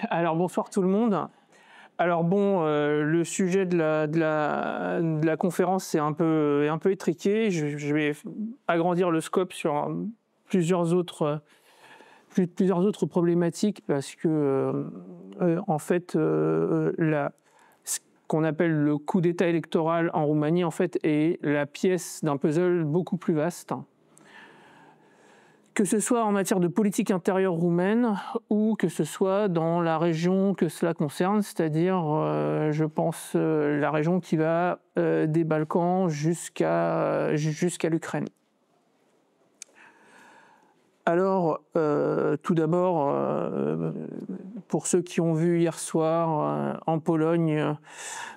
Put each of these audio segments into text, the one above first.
Alors bonsoir tout le monde. Alors bon, le sujet de la conférence c'est un peu étriqué. Je vais agrandir le scope sur plusieurs autres problématiques parce que en fait ce qu'on appelle le coup d'État électoral en Roumanie en fait est la pièce d'un puzzle beaucoup plus vaste. Que ce soit en matière de politique intérieure roumaine ou que ce soit dans la région que cela concerne, c'est-à-dire, je pense, la région qui va des Balkans jusqu'à l'Ukraine. Alors, tout d'abord, pour ceux qui ont vu hier soir en Pologne,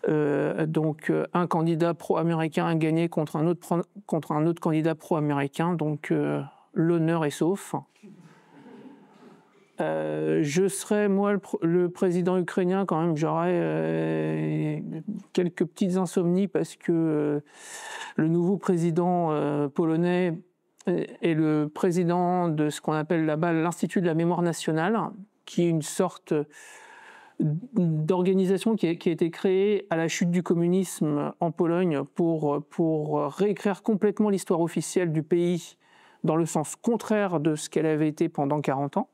donc un candidat pro-américain a gagné contre un autre candidat pro-américain, donc l'honneur est sauf. Je serais, moi, le président ukrainien, quand même, j'aurais quelques petites insomnies parce que le nouveau président polonais est le président de ce qu'on appelle là-bas l'Institut de la mémoire nationale, qui est une sorte d'organisation qui a été créée à la chute du communisme en Pologne pour réécrire complètement l'histoire officielle du pays dans le sens contraire de ce qu'elle avait été pendant 40 ans.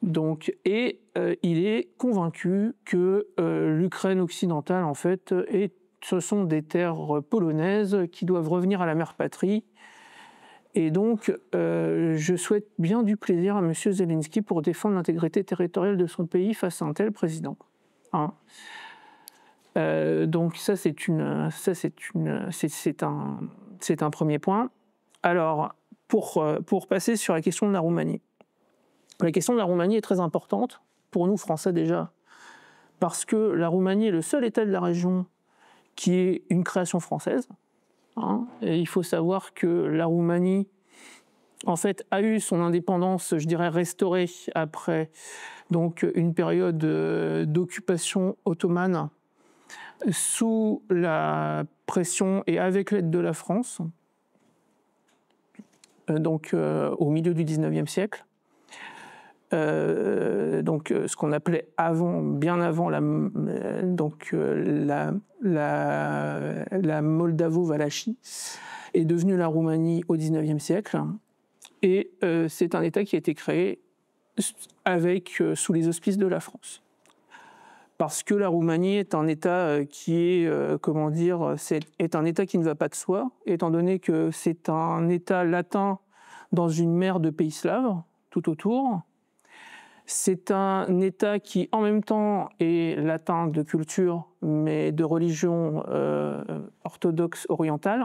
Donc, il est convaincu que l'Ukraine occidentale, en fait, ce sont des terres polonaises qui doivent revenir à la mère patrie. Et donc, je souhaite bien du plaisir à M. Zelensky pour défendre l'intégrité territoriale de son pays face à un tel président. Hein. Donc, ça, c'est un premier point. Alors, pour passer sur la question de la Roumanie. La question de la Roumanie est très importante, pour nous Français déjà, parce que la Roumanie est le seul État de la région qui est une création française. Hein, et il faut savoir que la Roumanie, en fait, a eu son indépendance, je dirais, restaurée après donc, une période d'occupation ottomane sous la pression et avec l'aide de la France, donc au milieu du XIXe siècle. Donc ce qu'on appelait bien avant la Moldavo-Valachie est devenue la Roumanie au XIXe siècle, et c'est un État qui a été créé sous les auspices de la France. Parce que la Roumanie est un État qui est, est un État qui ne va pas de soi, étant donné que c'est un État latin dans une mer de pays slaves tout autour. C'est un État qui, en même temps, est latin de culture, mais de religion orthodoxe orientale.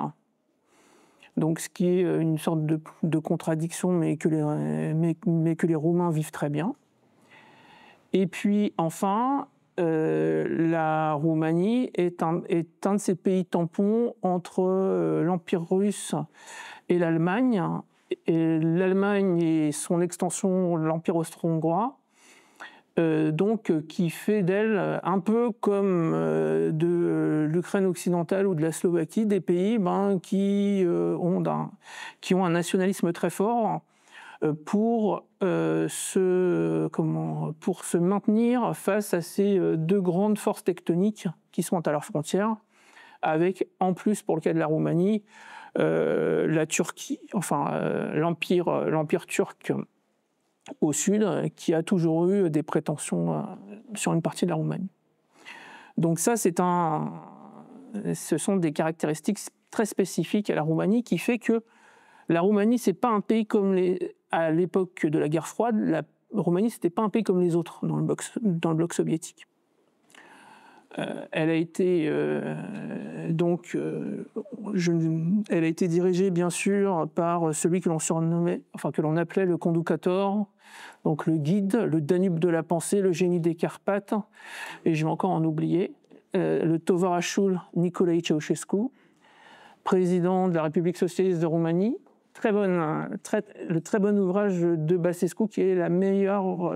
Donc, ce qui est une sorte de contradiction, mais que les Roumains vivent très bien. Et puis, enfin, la Roumanie est un de ces pays tampons entre l'Empire russe et l'Allemagne. Et l'Allemagne et son extension, l'Empire austro-hongrois, qui fait d'elle un peu comme de l'Ukraine occidentale ou de la Slovaquie, des pays qui ont un nationalisme très fort pour se maintenir face à ces deux grandes forces tectoniques qui sont à leurs frontières, avec, en plus, pour le cas de la Roumanie, la Turquie, l'Empire turc au sud, qui a toujours eu des prétentions sur une partie de la Roumanie. Donc ça, ce sont des caractéristiques très spécifiques à la Roumanie, qui fait que la Roumanie, c'est pas un pays comme à l'époque de la guerre froide. La Roumanie, c'était pas un pays comme les autres dans le bloc soviétique. Elle a été elle a été dirigée bien sûr par celui que l'on appelait le conducator, donc le guide, le Danube de la pensée, le génie des Carpates, et je vais encore en oublier, le Tovarășul Nicolae Ceausescu, président de la République socialiste de Roumanie. Le très bon ouvrage de Băsescu, qui est la meilleure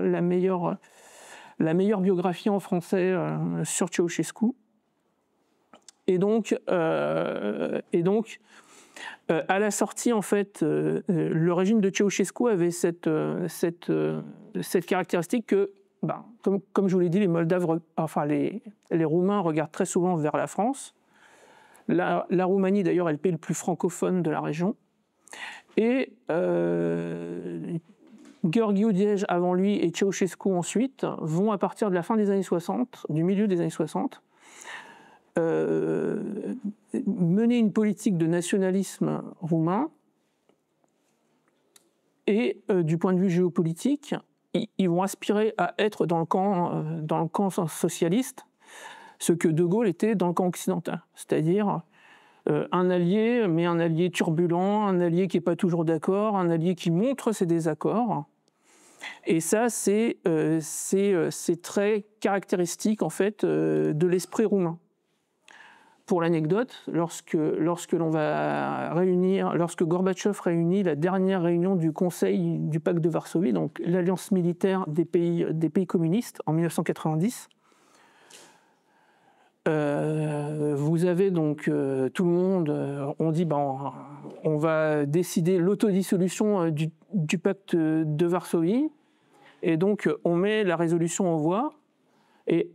biographie en français sur Ceausescu. Et donc, à la sortie, en fait, le régime de Ceausescu avait cette caractéristique que comme je vous l'ai dit, les Moldaves, les Roumains regardent très souvent vers la France. La Roumanie, d'ailleurs, est le pays le plus francophone de la région. Et Gheorghiu Diej avant lui et Ceausescu ensuite vont, à partir de la fin des années 60, du milieu des années 60, mener une politique de nationalisme roumain. Et du point de vue géopolitique, ils vont aspirer à être dans le camp socialiste, ce que De Gaulle était dans le camp occidental, c'est-à-dire un allié, mais un allié turbulent, un allié qui n'est pas toujours d'accord, un allié qui montre ses désaccords. Et ça, c'est très caractéristique en fait de l'esprit roumain. Pour l'anecdote, lorsque Gorbatchev réunit la dernière réunion du Conseil du Pacte de Varsovie, donc l'alliance militaire des pays communistes en 1990, vous avez donc tout le monde, on dit on va décider l'autodissolution du Pacte de Varsovie, et donc on met la résolution en voie, et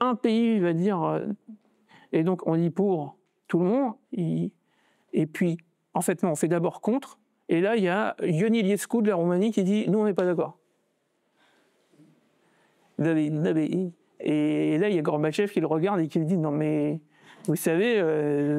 un pays va dire... Et donc, on dit pour tout le monde, et puis, en fait, non, on fait d'abord contre. Et là, il y a Ion Iliescu de la Roumanie qui dit « Nous, on n'est pas d'accord ». Et là, il y a Gorbatchev qui le regarde et qui lui dit « Non, mais vous savez,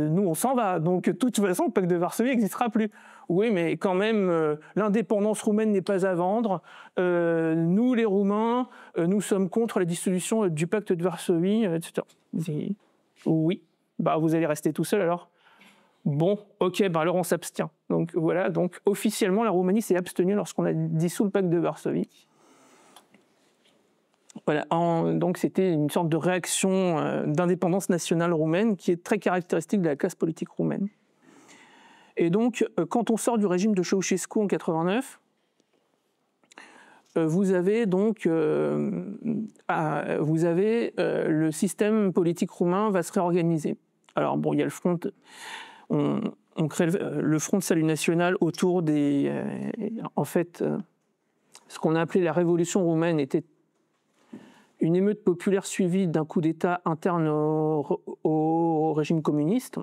nous, on s'en va. Donc, de toute façon, le pacte de Varsovie n'existera plus. » Oui, mais quand même, l'indépendance roumaine n'est pas à vendre. Nous, les Roumains, nous sommes contre la dissolution du pacte de Varsovie, etc. Oui, vous allez rester tout seul alors. Bon, ok, alors on s'abstient. Donc voilà, donc officiellement la Roumanie s'est abstenue lorsqu'on a dissous le pacte de Varsovie. Voilà, donc c'était une sorte de réaction d'indépendance nationale roumaine qui est très caractéristique de la classe politique roumaine. Et donc, quand on sort du régime de Ceausescu en 89, vous avez donc le système politique roumain va se réorganiser. Alors bon, il y a le front, on crée le Front de Salut National autour des... ce qu'on a appelé la révolution roumaine était une émeute populaire suivie d'un coup d'État interne au régime communiste,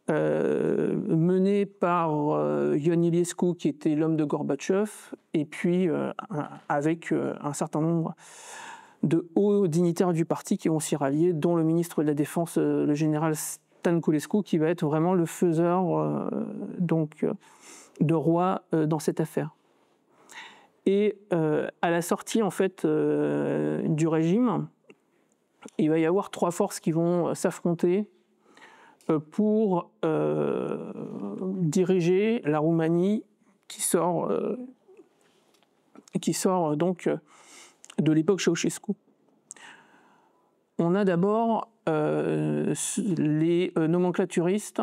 mené par Ion Iliescu, qui était l'homme de Gorbatchev, et puis avec un certain nombre de hauts dignitaires du parti qui vont s'y rallier, dont le ministre de la Défense, le général Stănculescu, qui va être vraiment le faiseur de roi dans cette affaire. Et à la sortie en fait du régime, il va y avoir trois forces qui vont s'affronter pour diriger la Roumanie qui sort donc de l'époque Ceausescu. On a d'abord les nomenclaturistes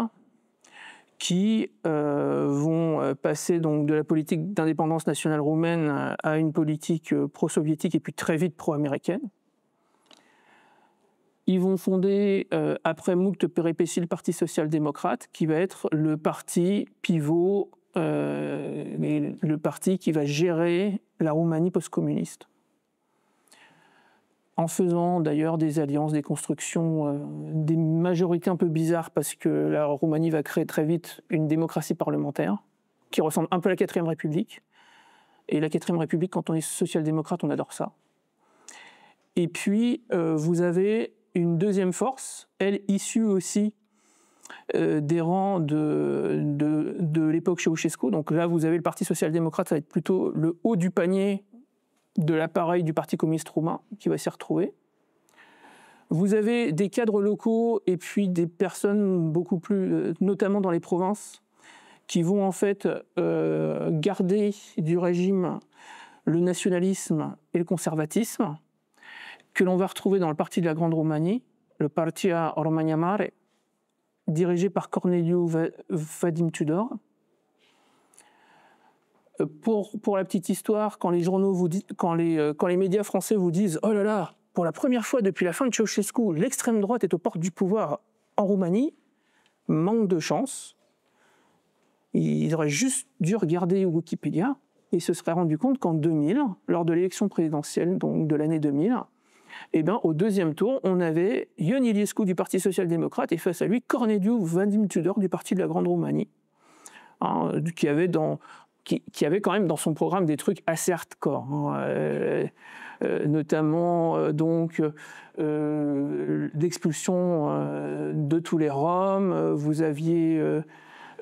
qui vont passer donc de la politique d'indépendance nationale roumaine à une politique pro-soviétique et puis très vite pro-américaine. Ils vont fonder, après moult péripéties, le Parti social-démocrate, qui va être le parti pivot, le parti qui va gérer la Roumanie post-communiste. En faisant d'ailleurs des alliances, des constructions, des majorités un peu bizarres, parce que la Roumanie va créer très vite une démocratie parlementaire, qui ressemble un peu à la 4e République. Et la 4e République, quand on est social-démocrate, on adore ça. Et puis, vous avez une deuxième force, elle issue aussi des rangs de l'époque Ceausescu. Donc là, vous avez le Parti social-démocrate, ça va être plutôt le haut du panier de l'appareil du Parti communiste roumain qui va s'y retrouver. Vous avez des cadres locaux et puis des personnes beaucoup plus, notamment dans les provinces, qui vont en fait garder du régime le nationalisme et le conservatisme, que l'on va retrouver dans le Parti de la Grande Roumanie, le Partia România Mare, dirigé par Corneliu Vadim Tudor. Pour la petite histoire, quand les journaux vous disent, quand les médias français vous disent « Oh là là, pour la première fois depuis la fin de Ceausescu, l'extrême droite est aux portes du pouvoir en Roumanie », manque de chance. Ils auraient juste dû regarder Wikipédia. il se serait rendu compte qu'en 2000, lors de l'élection présidentielle donc de l'année 2000, eh bien, au deuxième tour, on avait Ion Iliescu du Parti social-démocrate et face à lui, Corneliu Vadim Tudor du Parti de la Grande Roumanie, hein, qui avait quand même dans son programme des trucs assez hardcore, hein, notamment d'expulsion de tous les Roms. Vous aviez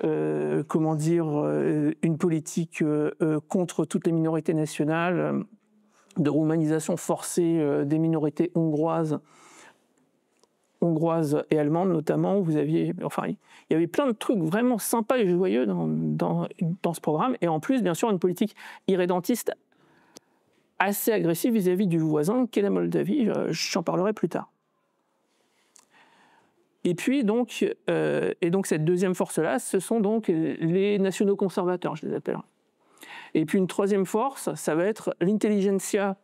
une politique contre toutes les minorités nationales, de roumanisation forcée des minorités hongroises et allemandes notamment. Il y avait plein de trucs vraiment sympas et joyeux dans ce programme. Et en plus, bien sûr, une politique irrédentiste assez agressive vis-à-vis du voisin, qu'est la Moldavie. J'en parlerai plus tard. Et puis, donc cette deuxième force-là, ce sont donc les nationaux conservateurs, je les appelle. Et puis une troisième force, ça va être l'intelligentsia,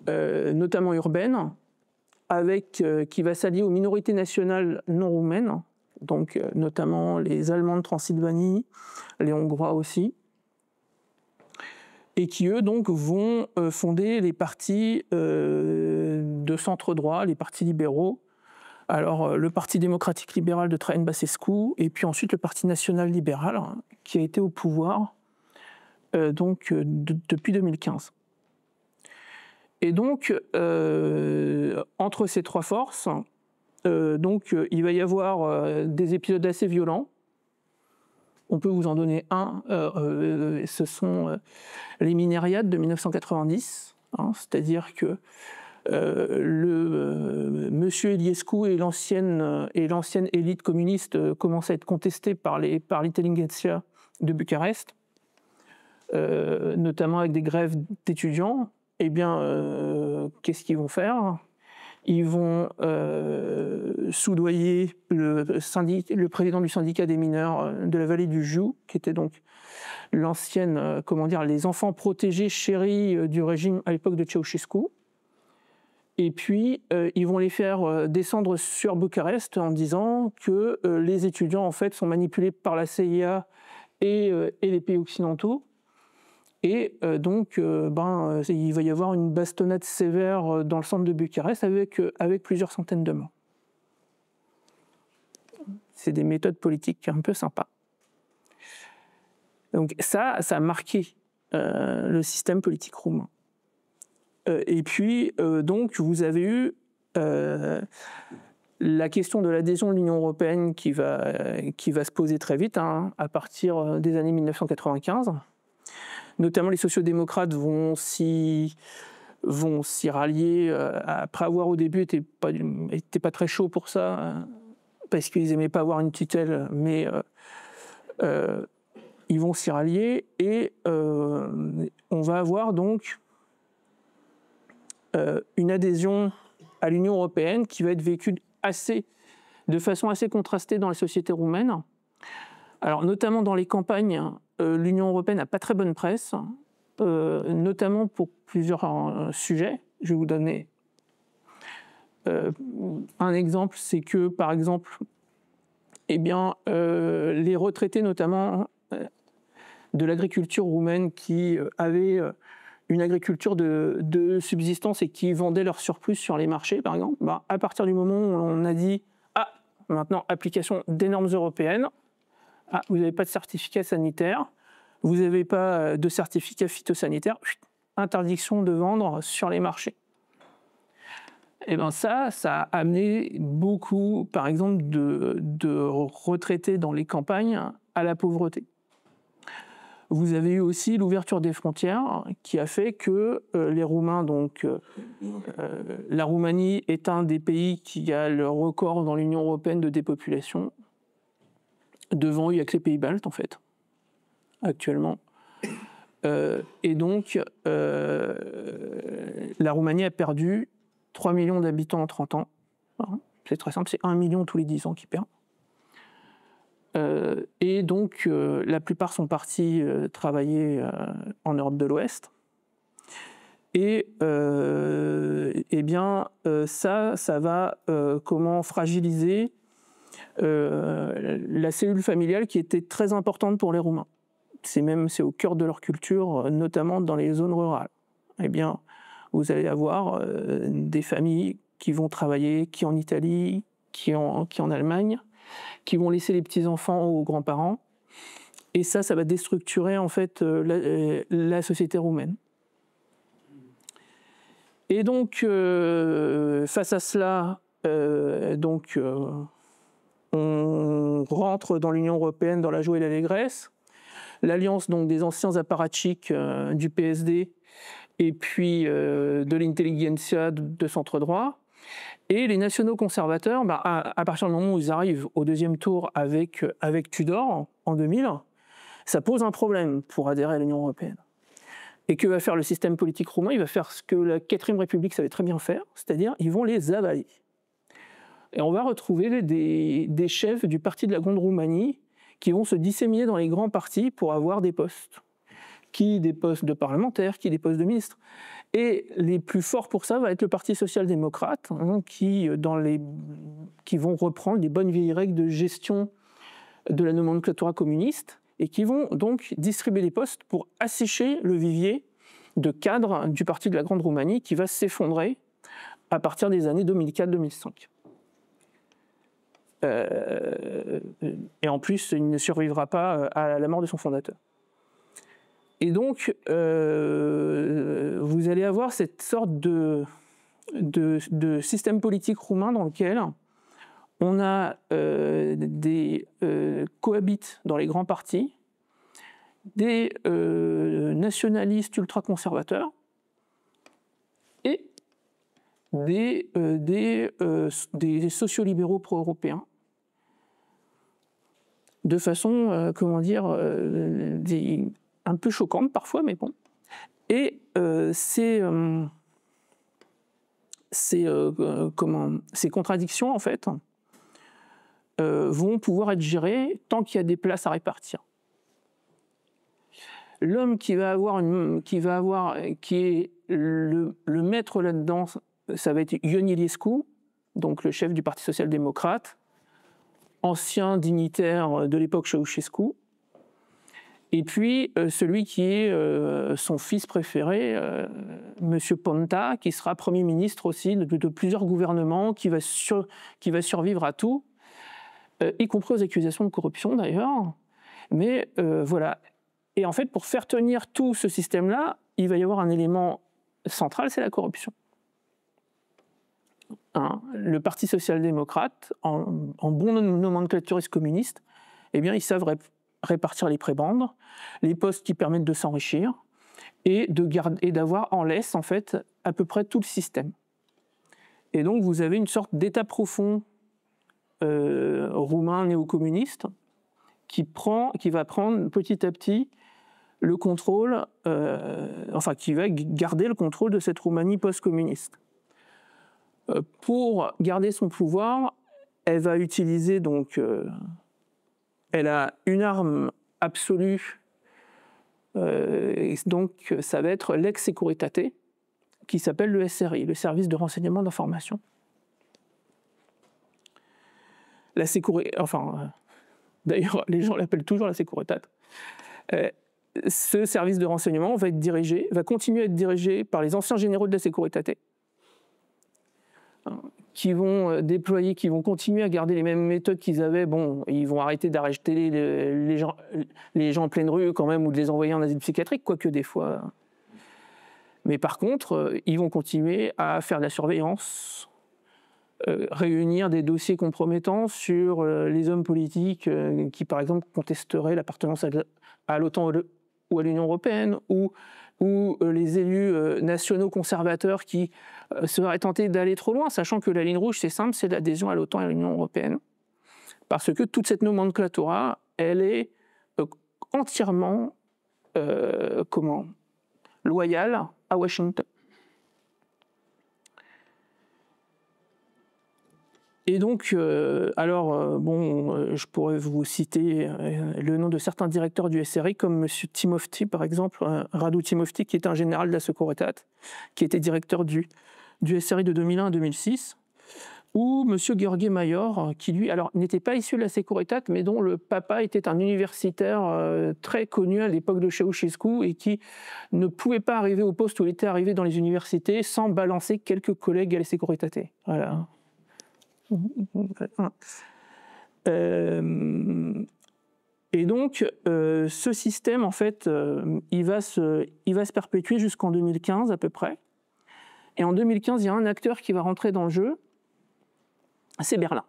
notamment urbaine, qui va s'allier aux minorités nationales non roumaines, donc notamment les Allemands de Transylvanie, les Hongrois aussi, et qui, eux, donc, vont fonder les partis de centre-droit, les partis libéraux. Alors, le Parti démocratique libéral de Traian Băsescu, et puis ensuite le Parti national libéral, qui a été au pouvoir depuis 2015. Et donc, entre ces trois forces, il va y avoir des épisodes assez violents. On peut vous en donner un, ce sont les minériades de 1990, hein, c'est-à-dire que Monsieur Iliescu et l'ancienne élite communiste commencent à être contestés par l'intelligentsia de Bucarest, notamment avec des grèves d'étudiants. Eh bien, qu'est-ce qu'ils vont faire ? Ils vont soudoyer le président du syndicat des mineurs de la vallée du Joux, qui était donc l'ancienne, les enfants protégés chéris du régime à l'époque de Ceausescu. Et puis, ils vont les faire descendre sur Bucarest en disant que les étudiants, en fait, sont manipulés par la CIA et les pays occidentaux. Et il va y avoir une bastonnade sévère dans le centre de Bucarest avec plusieurs centaines de morts. C'est des méthodes politiques un peu sympas. Donc ça a marqué le système politique roumain. Et puis, vous avez eu la question de l'adhésion de l'Union européenne qui va se poser très vite, hein, à partir des années 1995. Notamment, les sociodémocrates vont s'y rallier, après avoir au début été pas très chaud pour ça, parce qu'ils n'aimaient pas avoir une tutelle, mais ils vont s'y rallier, et on va avoir donc une adhésion à l'Union européenne qui va être vécue de façon assez contrastée dans les sociétés roumaines. Alors, notamment dans les campagnes, l'Union européenne n'a pas très bonne presse, notamment pour plusieurs sujets. Je vais vous donner un exemple, c'est que, par exemple, les retraités, notamment de l'agriculture roumaine, qui avaient une agriculture de subsistance et qui vendaient leur surplus sur les marchés, par exemple, à partir du moment où on a dit « Ah, maintenant, application des normes européennes, ah, vous n'avez pas de certificat sanitaire, vous n'avez pas de certificat phytosanitaire, interdiction de vendre sur les marchés. » Et bien ça a amené beaucoup, par exemple, de retraités dans les campagnes à la pauvreté. Vous avez eu aussi l'ouverture des frontières qui a fait que les Roumains, la Roumanie est un des pays qui a le record dans l'Union européenne de dépopulation. Devant, il n'y a que les pays baltes, en fait, actuellement. Et donc, la Roumanie a perdu 3 millions d'habitants en 30 ans. C'est très simple, c'est 1 million tous les 10 ans qui perd. Et donc, la plupart sont partis travailler en Europe de l'Ouest. Et ça va fragiliser la cellule familiale qui était très importante pour les Roumains. c'est au cœur de leur culture, notamment dans les zones rurales. Eh bien, vous allez avoir des familles qui vont travailler, qui en Italie, qui en Allemagne, qui vont laisser les petits-enfants aux grands-parents. Et ça va déstructurer en fait la société roumaine. Et donc, face à cela, on rentre dans l'Union européenne dans la joie et l'allégresse. L'alliance donc des anciens apparatchiks du PSD et puis de l'intelligentsia de centre droit. Et les nationaux conservateurs, à partir du moment où ils arrivent au deuxième tour avec Tudor en 2000, ça pose un problème pour adhérer à l'Union européenne. Et que va faire le système politique roumain? Il va faire ce que la 4e République savait très bien faire, c'est-à-dire ils vont les avaler. Et on va retrouver des chefs du parti de la Grande Roumanie qui vont se disséminer dans les grands partis pour avoir des postes. Qui des postes de parlementaires, qui des postes de ministres. Et les plus forts pour ça va être le Parti social-démocrate, qui vont reprendre les bonnes vieilles règles de gestion de la nomenclatura communiste et qui vont donc distribuer les postes pour assécher le vivier de cadres du Parti de la Grande Roumanie qui va s'effondrer à partir des années 2004-2005. Et en plus, il ne survivra pas à la mort de son fondateur. Et donc, vous allez avoir cette sorte de système politique roumain dans lequel on a cohabitent dans les grands partis des nationalistes ultra-conservateurs et des sociolibéraux pro-européens, de façon, un peu choquante parfois, mais bon. Et ces contradictions, en fait, vont pouvoir être gérées tant qu'il y a des places à répartir. L'homme qui est le maître là-dedans, ça va être Ion Iliescu, donc le chef du Parti social-démocrate, ancien dignitaire de l'époque Ceausescu. Et puis, celui qui est son fils préféré, M. Ponta, qui sera Premier ministre aussi de plusieurs gouvernements, qui va survivre à tout, y compris aux accusations de corruption d'ailleurs. Mais voilà. Et en fait, pour faire tenir tout ce système-là, il va y avoir un élément central, c'est la corruption. Le Parti social-démocrate, en bon nomenclaturiste communiste, eh bien, ils savent répartir les prébendes, les postes qui permettent de s'enrichir et d'avoir en laisse, en fait, à peu près tout le système. Et donc, vous avez une sorte d'état profond roumain néo-communiste qui va prendre petit à petit le contrôle, qui va garder le contrôle de cette Roumanie post-communiste. Pour garder son pouvoir, elle va utiliser donc... elle a une arme absolue, donc ça va être l'ex-Securitate, qui s'appelle le SRI, le Service de renseignement d'information. D'ailleurs, les gens l'appellent toujours la Securitate. Ce service de renseignement va continuer à être dirigé par les anciens généraux de la Securitate, qui vont déployer, qui vont continuer à garder les mêmes méthodes qu'ils avaient. Bon, ils vont arrêter d'arrêter les gens en pleine rue quand même, ou de les envoyer en asile psychiatrique, quoique des fois. Mais par contre, ils vont continuer à faire de la surveillance, réunir des dossiers compromettants sur les hommes politiques qui, par exemple, contesteraient l'appartenance à l'OTAN ou à l'Union européenne, ou les élus nationaux conservateurs qui seraient tentés d'aller trop loin, sachant que la ligne rouge, c'est simple, c'est l'adhésion à l'OTAN et à l'Union européenne. Parce que toute cette nomenclatura, elle est entièrement loyale à Washington. Et donc, je pourrais vous citer le nom de certains directeurs du SRI, comme M. Timofti, par exemple, Radu Timofti, qui est un général de la Securitate, qui était directeur du SRI de 2001 à 2006, ou M. Gheorghe Maior, qui lui, alors n'était pas issu de la Securitate, mais dont le papa était un universitaire très connu à l'époque de Ceausescu et qui ne pouvait pas arriver au poste où il était arrivé dans les universités sans balancer quelques collègues à la Securitate. Voilà. Et donc, ce système, en fait, il va se perpétuer jusqu'en 2015 à peu près. Et en 2015, il y a un acteur qui va rentrer dans le jeu, c'est Berlin.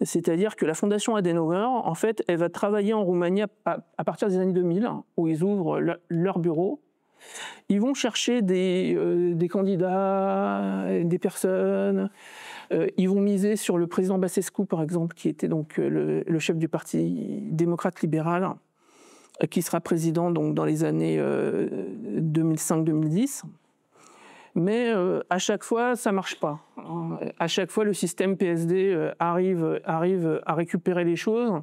C'est-à-dire que la fondation Adenauer, en fait, elle va travailler en Roumanie à partir des années 2000, où ils ouvrent leur bureau. Ils vont chercher des candidats, des personnes. Ils vont miser sur le président Basescu, par exemple, qui était donc le chef du Parti démocrate libéral, qui sera président donc, dans les années 2005-2010. Mais à chaque fois, ça ne marche pas. À chaque fois, le système PSD arrive à récupérer les choses.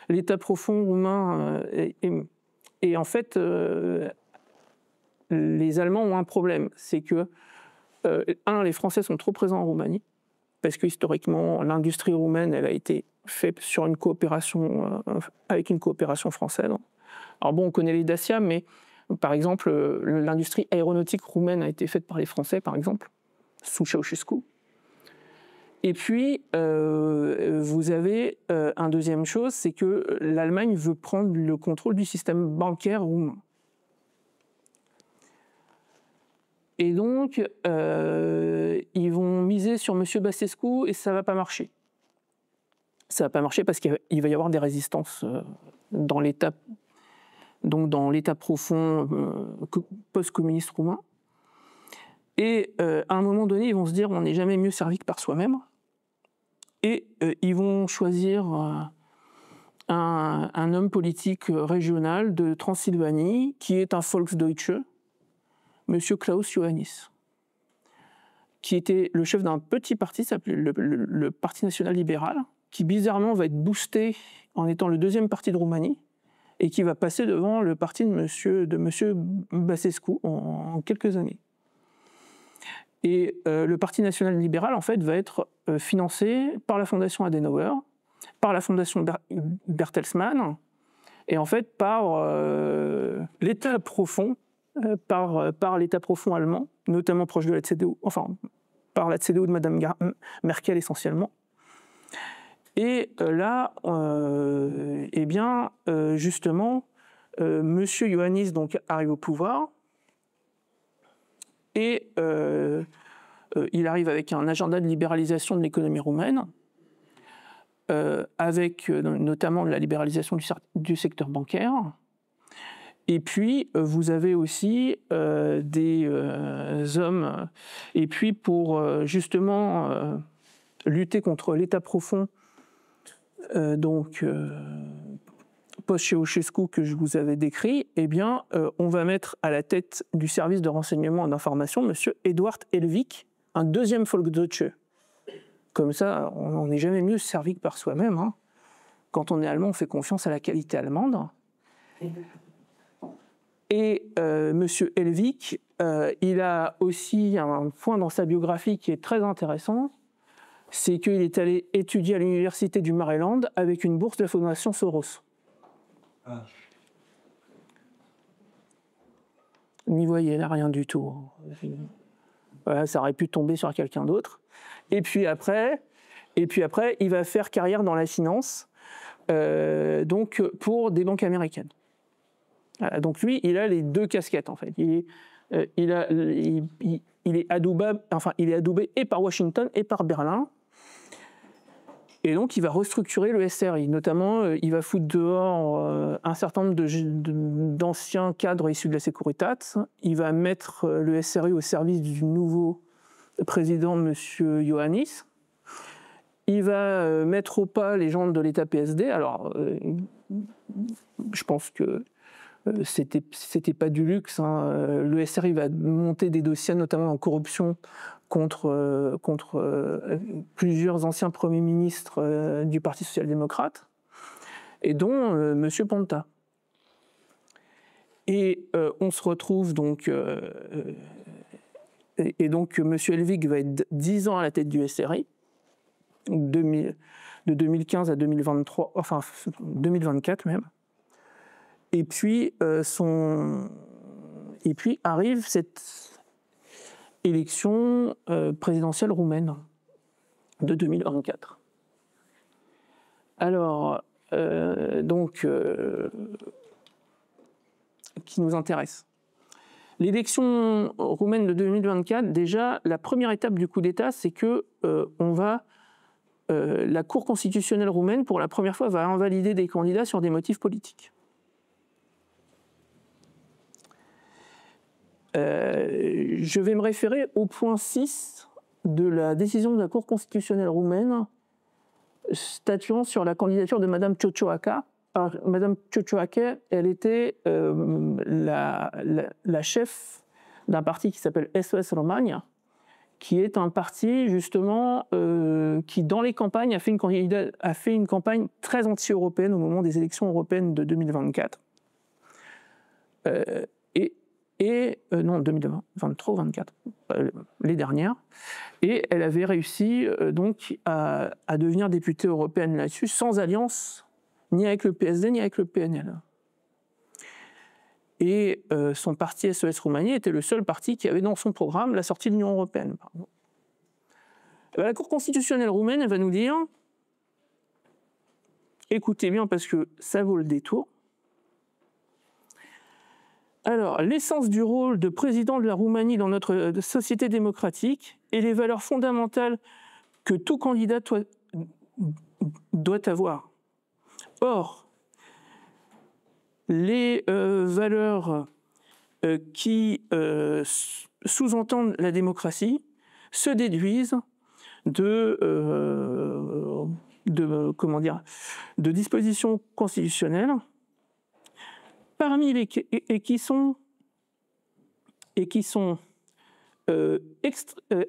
L'État profond roumain et en fait, les Allemands ont un problème. C'est que, les Français sont trop présents en Roumanie, parce que historiquement, l'industrie roumaine, elle a été faite sur une coopération, avec une coopération française. Alors bon, on connaît les Dacia, mais par exemple, l'industrie aéronautique roumaine a été faite par les Français, par exemple, sous Ceausescu. Et puis, vous avez une deuxième chose, c'est que l'Allemagne veut prendre le contrôle du système bancaire roumain. Et donc, ils vont miser sur M. Basescu et ça ne va pas marcher. Ça ne va pas marcher parce qu'il va y avoir des résistances dans l'État. Donc dans l'état profond post-communiste roumain. Et à un moment donné, ils vont se dire on n'est jamais mieux servi que par soi-même. Et ils vont choisir un homme politique régional de Transylvanie, qui est un Volksdeutsche, M. Klaus Iohannis, qui était le chef d'un petit parti, s'appelait le Parti national libéral, qui bizarrement va être boosté en étant le deuxième parti de Roumanie, et qui va passer devant le parti de monsieur Basescu en quelques années. Et le Parti national libéral, en fait, va être financé par la Fondation Adenauer, par la Fondation Bertelsmann, et en fait par l'État profond, par l'État profond allemand, notamment proche de la CDU, enfin, par la CDU de Mme Merkel essentiellement. Et là, eh bien, justement, M. Iohannis donc, arrive au pouvoir et il arrive avec un agenda de libéralisation de l'économie roumaine, avec notamment la libéralisation du secteur bancaire. Et puis, vous avez aussi des hommes, et puis pour justement lutter contre l'État profond, post-Ceausescu que je vous avais décrit, eh bien, on va mettre à la tête du service de renseignement et d'information M. Eduard Helvig, un deuxième Volksdeutsche. Comme ça, on n'est jamais mieux servi que par soi-même. Hein. Quand on est allemand, on fait confiance à la qualité allemande. Et M. Helvig, il a aussi un point dans sa biographie qui est très intéressant, c'est qu'il est allé étudier à l'université du Maryland avec une bourse de la Fondation Soros. Ah. N'y voyez là rien du tout. Voilà, ça aurait pu tomber sur quelqu'un d'autre. Et puis après, il va faire carrière dans la finance, donc pour des banques américaines. Voilà, donc lui, il a les deux casquettes en fait. Il est adoubé et par Washington et par Berlin. Et donc, il va restructurer le SRI. Notamment, il va foutre dehors un certain nombre d'anciens cadres issus de la Securitate. Il va mettre le SRI au service du nouveau président, M. Iohannis. Il va mettre au pas les gens de l'État PSD. Alors, je pense que c'était pas du luxe. Hein. Le SRI va monter des dossiers, notamment en corruption, contre plusieurs anciens premiers ministres du Parti social-démocrate, et dont M. Ponta. Et on se retrouve donc et donc M. Helvig va être 10 ans à la tête du SRI, de 2015 à 2023, enfin 2024 même. Et puis arrive cette élection présidentielle roumaine de 2024. Alors, qui nous intéresse. L'élection roumaine de 2024, déjà, la première étape du coup d'État, c'est que la Cour constitutionnelle roumaine, pour la première fois, va invalider des candidats sur des motifs politiques. Je vais me référer au point 6 de la décision de la Cour constitutionnelle roumaine statuant sur la candidature de Mme Ciocioaca. Alors, Mme Ciocioaca, elle était la chef d'un parti qui s'appelle SOS Romagna, qui est un parti justement qui, dans les campagnes, a fait une campagne très anti-européenne au moment des élections européennes de 2024. Non, 2023 ou 2024, les dernières. Et elle avait réussi donc à devenir députée européenne là-dessus, sans alliance ni avec le PSD ni avec le PNL. Et son parti SOS Roumanie était le seul parti qui avait dans son programme la sortie de l'Union européenne. La Cour constitutionnelle roumaine, elle va nous dire, écoutez bien parce que ça vaut le détour. Alors, l'essence du rôle de président de la Roumanie dans notre société démocratique et les valeurs fondamentales que tout candidat doit avoir. Or, les valeurs qui sous-entendent la démocratie se déduisent de dispositions constitutionnelles parmi qui sont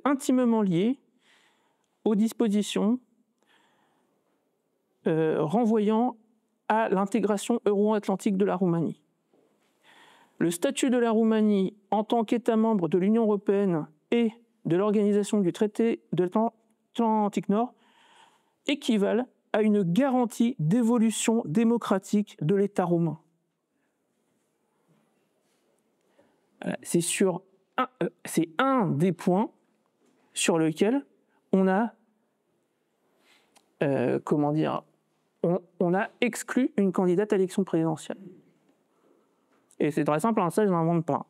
intimement liées aux dispositions renvoyant à l'intégration euro-atlantique de la Roumanie. Le statut de la Roumanie en tant qu'État membre de l'Union européenne et de l'Organisation du traité de l'Atlantique Nord équivalent à une garantie d'évolution démocratique de l'État roumain. C'est un des points sur lequel on a, on a exclu une candidate à l'élection présidentielle. Et c'est très simple, ça je n'invente pas.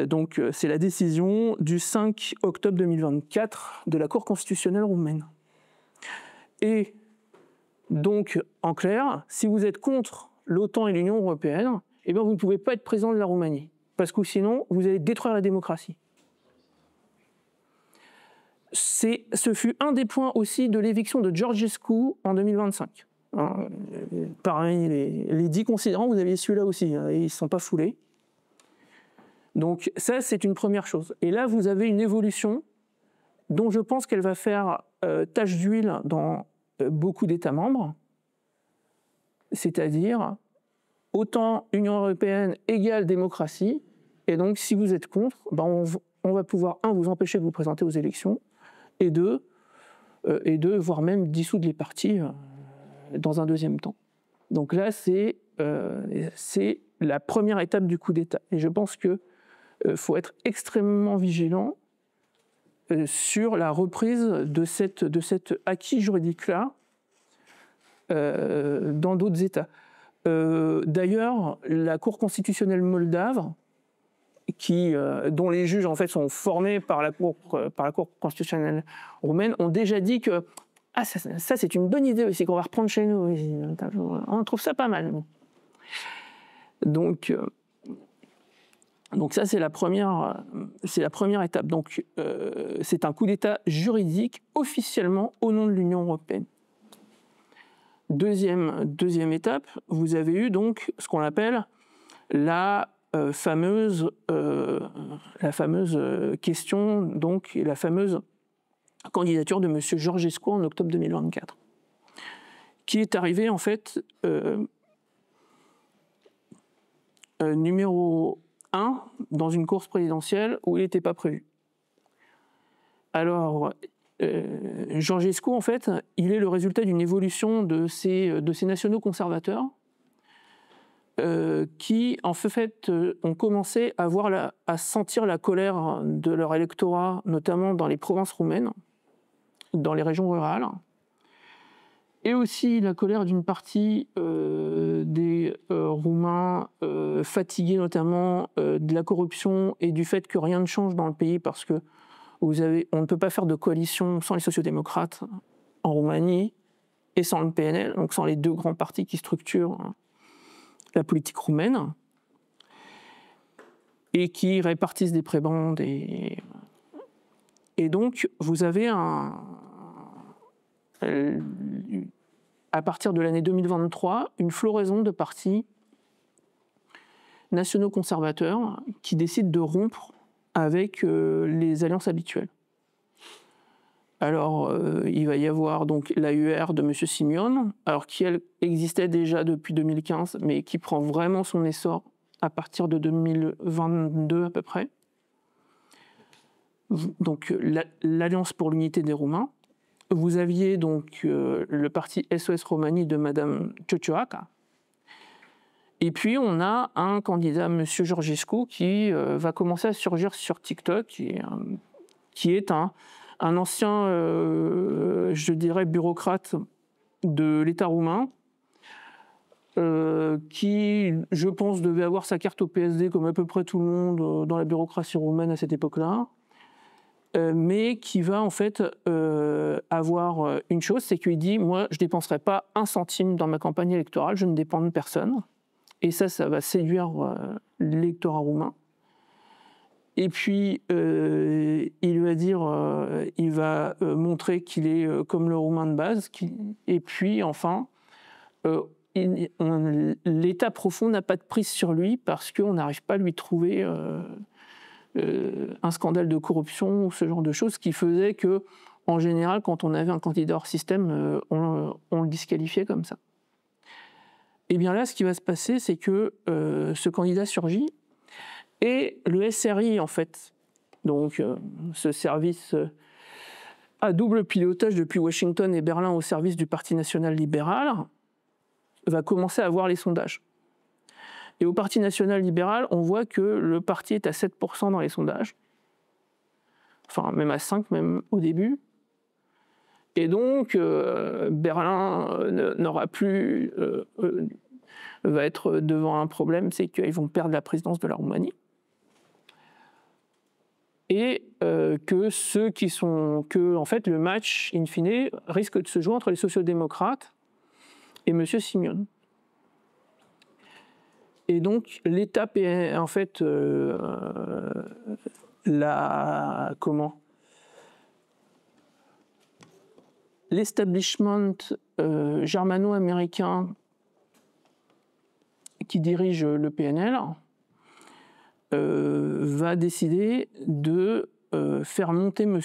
Donc c'est la décision du 5 octobre 2024 de la Cour constitutionnelle roumaine. Et donc, en clair, si vous êtes contre l'OTAN et l'Union européenne, eh bien vous ne pouvez pas être président de la Roumanie. Parce que sinon, vous allez détruire la démocratie. Ce fut un des points aussi de l'éviction de Georgescu en 2025. Parmi les 10 considérants, vous aviez celui-là aussi, et ils ne se sont pas foulés. Donc ça, c'est une première chose. Et là, vous avez une évolution dont je pense qu'elle va faire tache d'huile dans beaucoup d'États membres, c'est-à-dire autant Union européenne égale démocratie, et donc si vous êtes contre, on va pouvoir, vous empêcher de vous présenter aux élections, et deux, voire même dissoudre les partis dans un deuxième temps. Donc là, c'est la première étape du coup d'État. Et je pense qu'il faut être extrêmement vigilant sur la reprise de cet acquis juridique-là dans d'autres États. D'ailleurs, la Cour constitutionnelle moldave, dont les juges en fait sont formés par la Cour constitutionnelle roumaine, ont déjà dit que ça c'est une bonne idée aussi qu'on va reprendre chez nous. On trouve ça pas mal. Donc ça c'est la première étape. Donc c'est un coup d'État juridique officiellement au nom de l'Union européenne. Deuxième étape, vous avez eu donc ce qu'on appelle la fameuse question, donc, et la fameuse candidature de M. Georgescu en octobre 2024, qui est arrivé en fait numéro 1 dans une course présidentielle où il n'était pas prévu. Alors, Georgescu, en fait, il est le résultat d'une évolution de ces nationaux conservateurs qui, en fait, ont commencé à sentir la colère de leur électorat, notamment dans les provinces roumaines, dans les régions rurales, et aussi la colère d'une partie des Roumains fatigués notamment de la corruption et du fait que rien ne change dans le pays parce que on ne peut pas faire de coalition sans les sociodémocrates en Roumanie et sans le PNL, donc sans les deux grands partis qui structurent la politique roumaine et qui répartissent des prébendes. Et donc, vous avez à partir de l'année 2023, une floraison de partis nationaux conservateurs qui décident de rompre avec les alliances habituelles. Alors, il va y avoir donc l'AUR de M. Simeone, alors qui elle existait déjà depuis 2015, mais qui prend vraiment son essor à partir de 2022 à peu près. Donc l'Alliance pour l'unité des Roumains. Vous aviez donc le parti SOS Roumanie de Mme Ciocioaca. Et puis on a un candidat, M. Georgescu, qui va commencer à surgir sur TikTok, qui est un ancien, je dirais, bureaucrate de l'État roumain, qui, je pense, devait avoir sa carte au PSD comme à peu près tout le monde dans la bureaucratie roumaine à cette époque-là, mais qui va en fait avoir une chose, c'est qu'il dit « Moi, je ne dépenserai pas un centime dans ma campagne électorale, je ne dépends de personne ». Et ça va séduire l'électorat roumain. Et puis, il va dire, il va montrer qu'il est comme le Roumain de base. Et puis, enfin, l'État profond n'a pas de prise sur lui parce qu'on n'arrive pas à lui trouver un scandale de corruption ou ce genre de choses qui faisait que, en général, quand on avait un candidat hors système, on le disqualifiait comme ça. Et bien là, ce qui va se passer, c'est que ce candidat surgit et le SRI, en fait, donc ce service à double pilotage depuis Washington et Berlin au service du Parti national libéral, va commencer à voir les sondages. Et au Parti national libéral, on voit que le parti est à 7% dans les sondages, enfin même à 5% même au début. Et donc, Berlin n'aura plus, va être devant un problème, c'est qu'ils vont perdre la présidence de la Roumanie. Et en fait, le match, in fine, risque de se jouer entre les sociodémocrates et M. Simeone. Et donc, l'étape est, en fait, l'establishment germano-américain qui dirige le PNL va décider de faire monter M.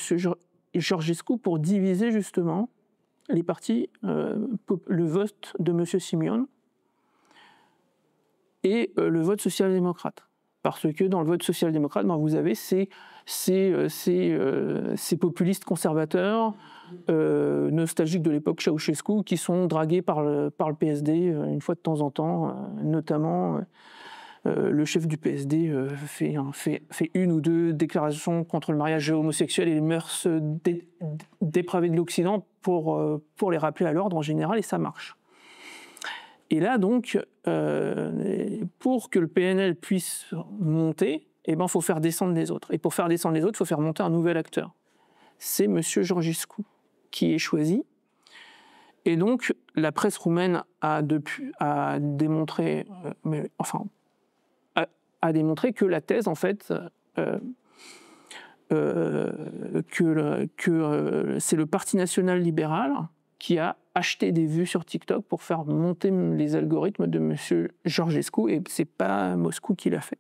Georgescu pour diviser justement les partis, le vote de M. Simeone et le vote social-démocrate. Parce que dans le vote social-démocrate, vous avez ces populistes conservateurs, nostalgiques de l'époque Ceausescu, qui sont dragués par le PSD une fois de temps en temps, notamment le chef du PSD fait une ou deux déclarations contre le mariage homosexuel et les mœurs dépravées de l'Occident pour les rappeler à l'ordre en général, et ça marche. Et là, donc, pour que le PNL puisse monter, il faut faire descendre les autres. Et pour faire descendre les autres, il faut faire monter un nouvel acteur. C'est M. Georgescu qui est choisi. Et donc, la presse roumaine a démontré que la thèse, en fait, c'est le Parti national libéral qui a acheté des vues sur TikTok pour faire monter les algorithmes de M. Georgescu, et ce n'est pas Moscou qui l'a fait.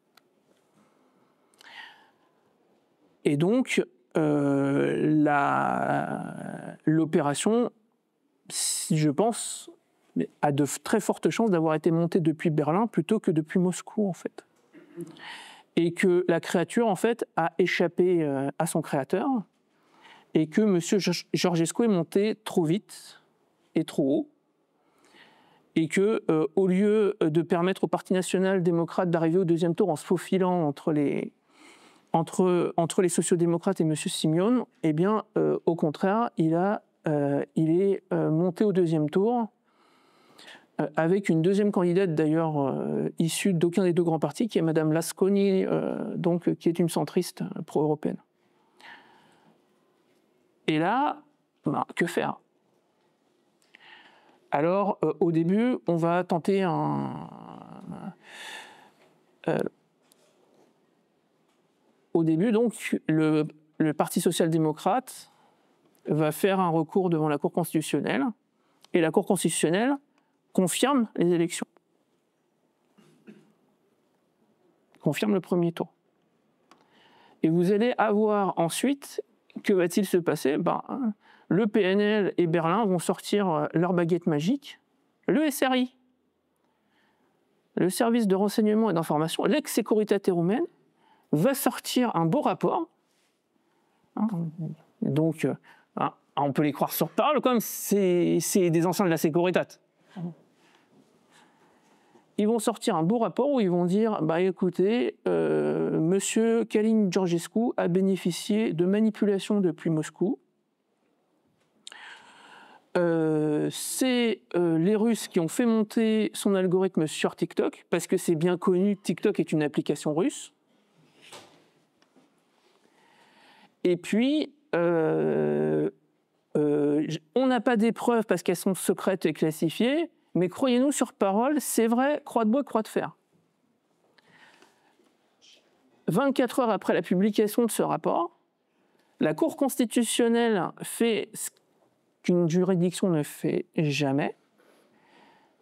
Et donc, l'opération, je pense, a de très fortes chances d'avoir été montée depuis Berlin plutôt que depuis Moscou, en fait. Et que la créature, en fait, a échappé à son créateur, et que M. Georgescu est monté trop vite et trop haut, et que, au lieu de permettre au Parti national démocrate d'arriver au deuxième tour en se faufilant entre les sociodémocrates et M. Simeone, eh bien, au contraire, il est monté au deuxième tour avec une deuxième candidate, d'ailleurs, issue d'aucun des deux grands partis, qui est Mme Lasconi, donc, qui est une centriste pro-européenne. Et là, que faire ? Alors, au début, on va tenter au début, donc, le Parti social-démocrate va faire un recours devant la Cour constitutionnelle, et la Cour constitutionnelle confirme les élections. Confirme le premier tour. Et vous allez avoir ensuite, que va-t-il se passer ? Le PNL et Berlin vont sortir leur baguette magique. Le SRI, le service de renseignement et d'information, l'ex-Securitate Roumaine, va sortir un beau rapport. Donc, on peut les croire sur parole, comme c'est des anciens de la Securitate. Ils vont sortir un beau rapport où ils vont dire écoutez, monsieur Kalin Georgescu a bénéficié de manipulations depuis Moscou. C'est les Russes qui ont fait monter son algorithme sur TikTok, parce que c'est bien connu, TikTok est une application russe. Et puis, on n'a pas des preuves parce qu'elles sont secrètes et classifiées, mais croyez-nous sur parole, c'est vrai, croix de bois, croix de fer. 24 heures après la publication de ce rapport, la Cour constitutionnelle fait ce qu'une juridiction ne fait jamais.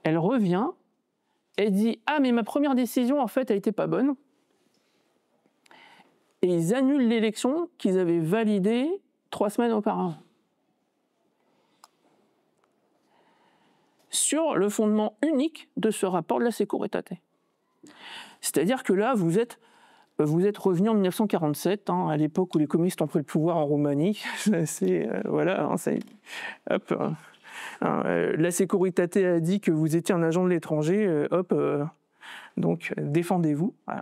Elle revient, elle dit « Ah, mais ma première décision, en fait, elle n'était pas bonne ». Et ils annulent l'élection qu'ils avaient validée 3 semaines auparavant. Sur le fondement unique de ce rapport de la Securitate. C'est-à-dire que là, vous êtes revenu en 1947, à l'époque où les communistes ont pris le pouvoir en Roumanie. La Securitate a dit que vous étiez un agent de l'étranger, donc défendez-vous. Voilà.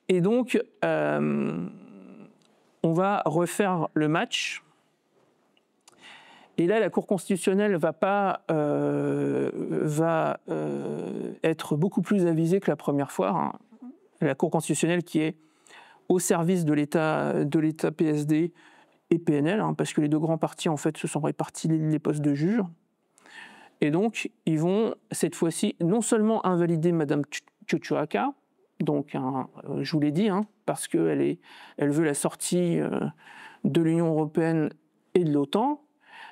Et donc, on va refaire le match. Et là, la Cour constitutionnelle va être beaucoup plus avisée que la première fois. La Cour constitutionnelle qui est au service de l'État PSD et PNL, parce que les deux grands partis, en fait, se sont répartis les postes de juges. Et donc, ils vont, cette fois-ci, non seulement invalider Mme Ciuciuaca, donc, je vous l'ai dit, parce qu'elle veut la sortie de l'Union européenne et de l'OTAN,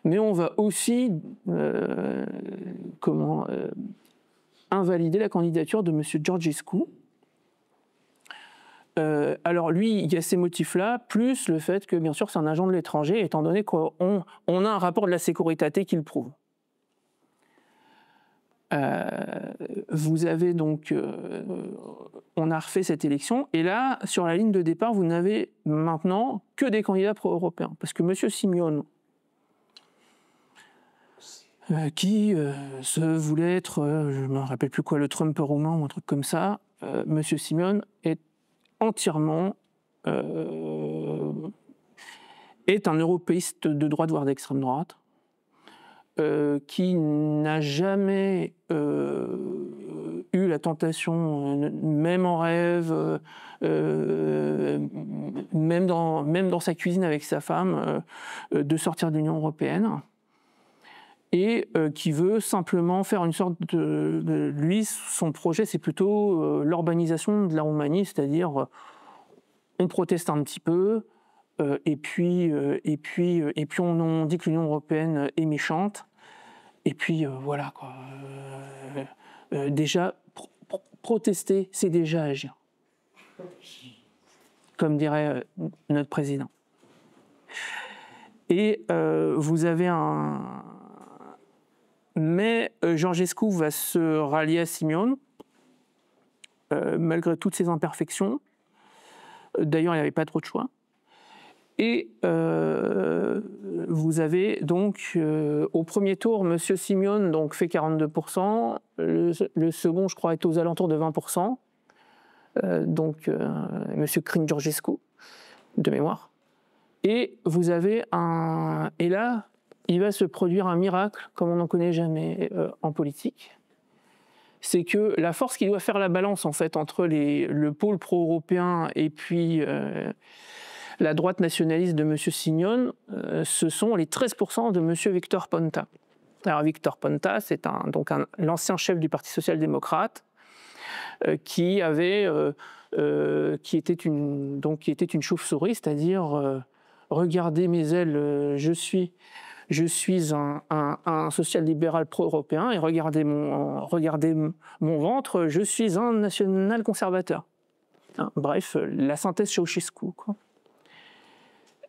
mais on va aussi invalider la candidature de M. Georgescu. Alors lui, il y a ces motifs-là, plus le fait que, bien sûr, c'est un agent de l'étranger, étant donné qu'on a un rapport de la Securitate qui le prouve. Vous avez donc... on a refait cette élection, et là, sur la ligne de départ, vous n'avez maintenant que des candidats pro-européens. Parce que M. Simeone, qui se voulait être, je ne me rappelle plus quoi, le Trump roumain ou un truc comme ça, M. Simeone est entièrement... est un européiste de droite, voire d'extrême droite, qui n'a jamais eu la tentation, même en rêve, même dans sa cuisine avec sa femme, de sortir de l'Union européenne, et qui veut simplement faire une sorte de... Lui, son projet, c'est plutôt l'urbanisation de la Roumanie, c'est-à-dire on proteste un petit peu, et puis on dit que l'Union européenne est méchante, et puis voilà quoi. Déjà, protester, c'est déjà agir, comme dirait notre président. Et vous avez un... Mais Georgescu va se rallier à Simeone, malgré toutes ses imperfections. D'ailleurs, il n'y avait pas trop de choix. Et vous avez donc au premier tour, M. Simeone donc, fait 42%, le second, je crois, est aux alentours de 20%, donc M. Crin-Georgescu, de mémoire. Et vous avez et là, il va se produire un miracle, comme on n'en connaît jamais en politique. C'est que la force qui doit faire la balance, en fait, entre le pôle pro-européen et puis la droite nationaliste de M. Simeone, ce sont les 13% de M. Victor Ponta. Alors Victor Ponta, c'est l'ancien chef du Parti social-démocrate qui était une chauve-souris, c'est-à-dire regardez mes ailes, je suis un social-libéral pro-européen, et regardez mon ventre, je suis un national-conservateur. Hein, bref, la synthèse Ceausescu, quoi.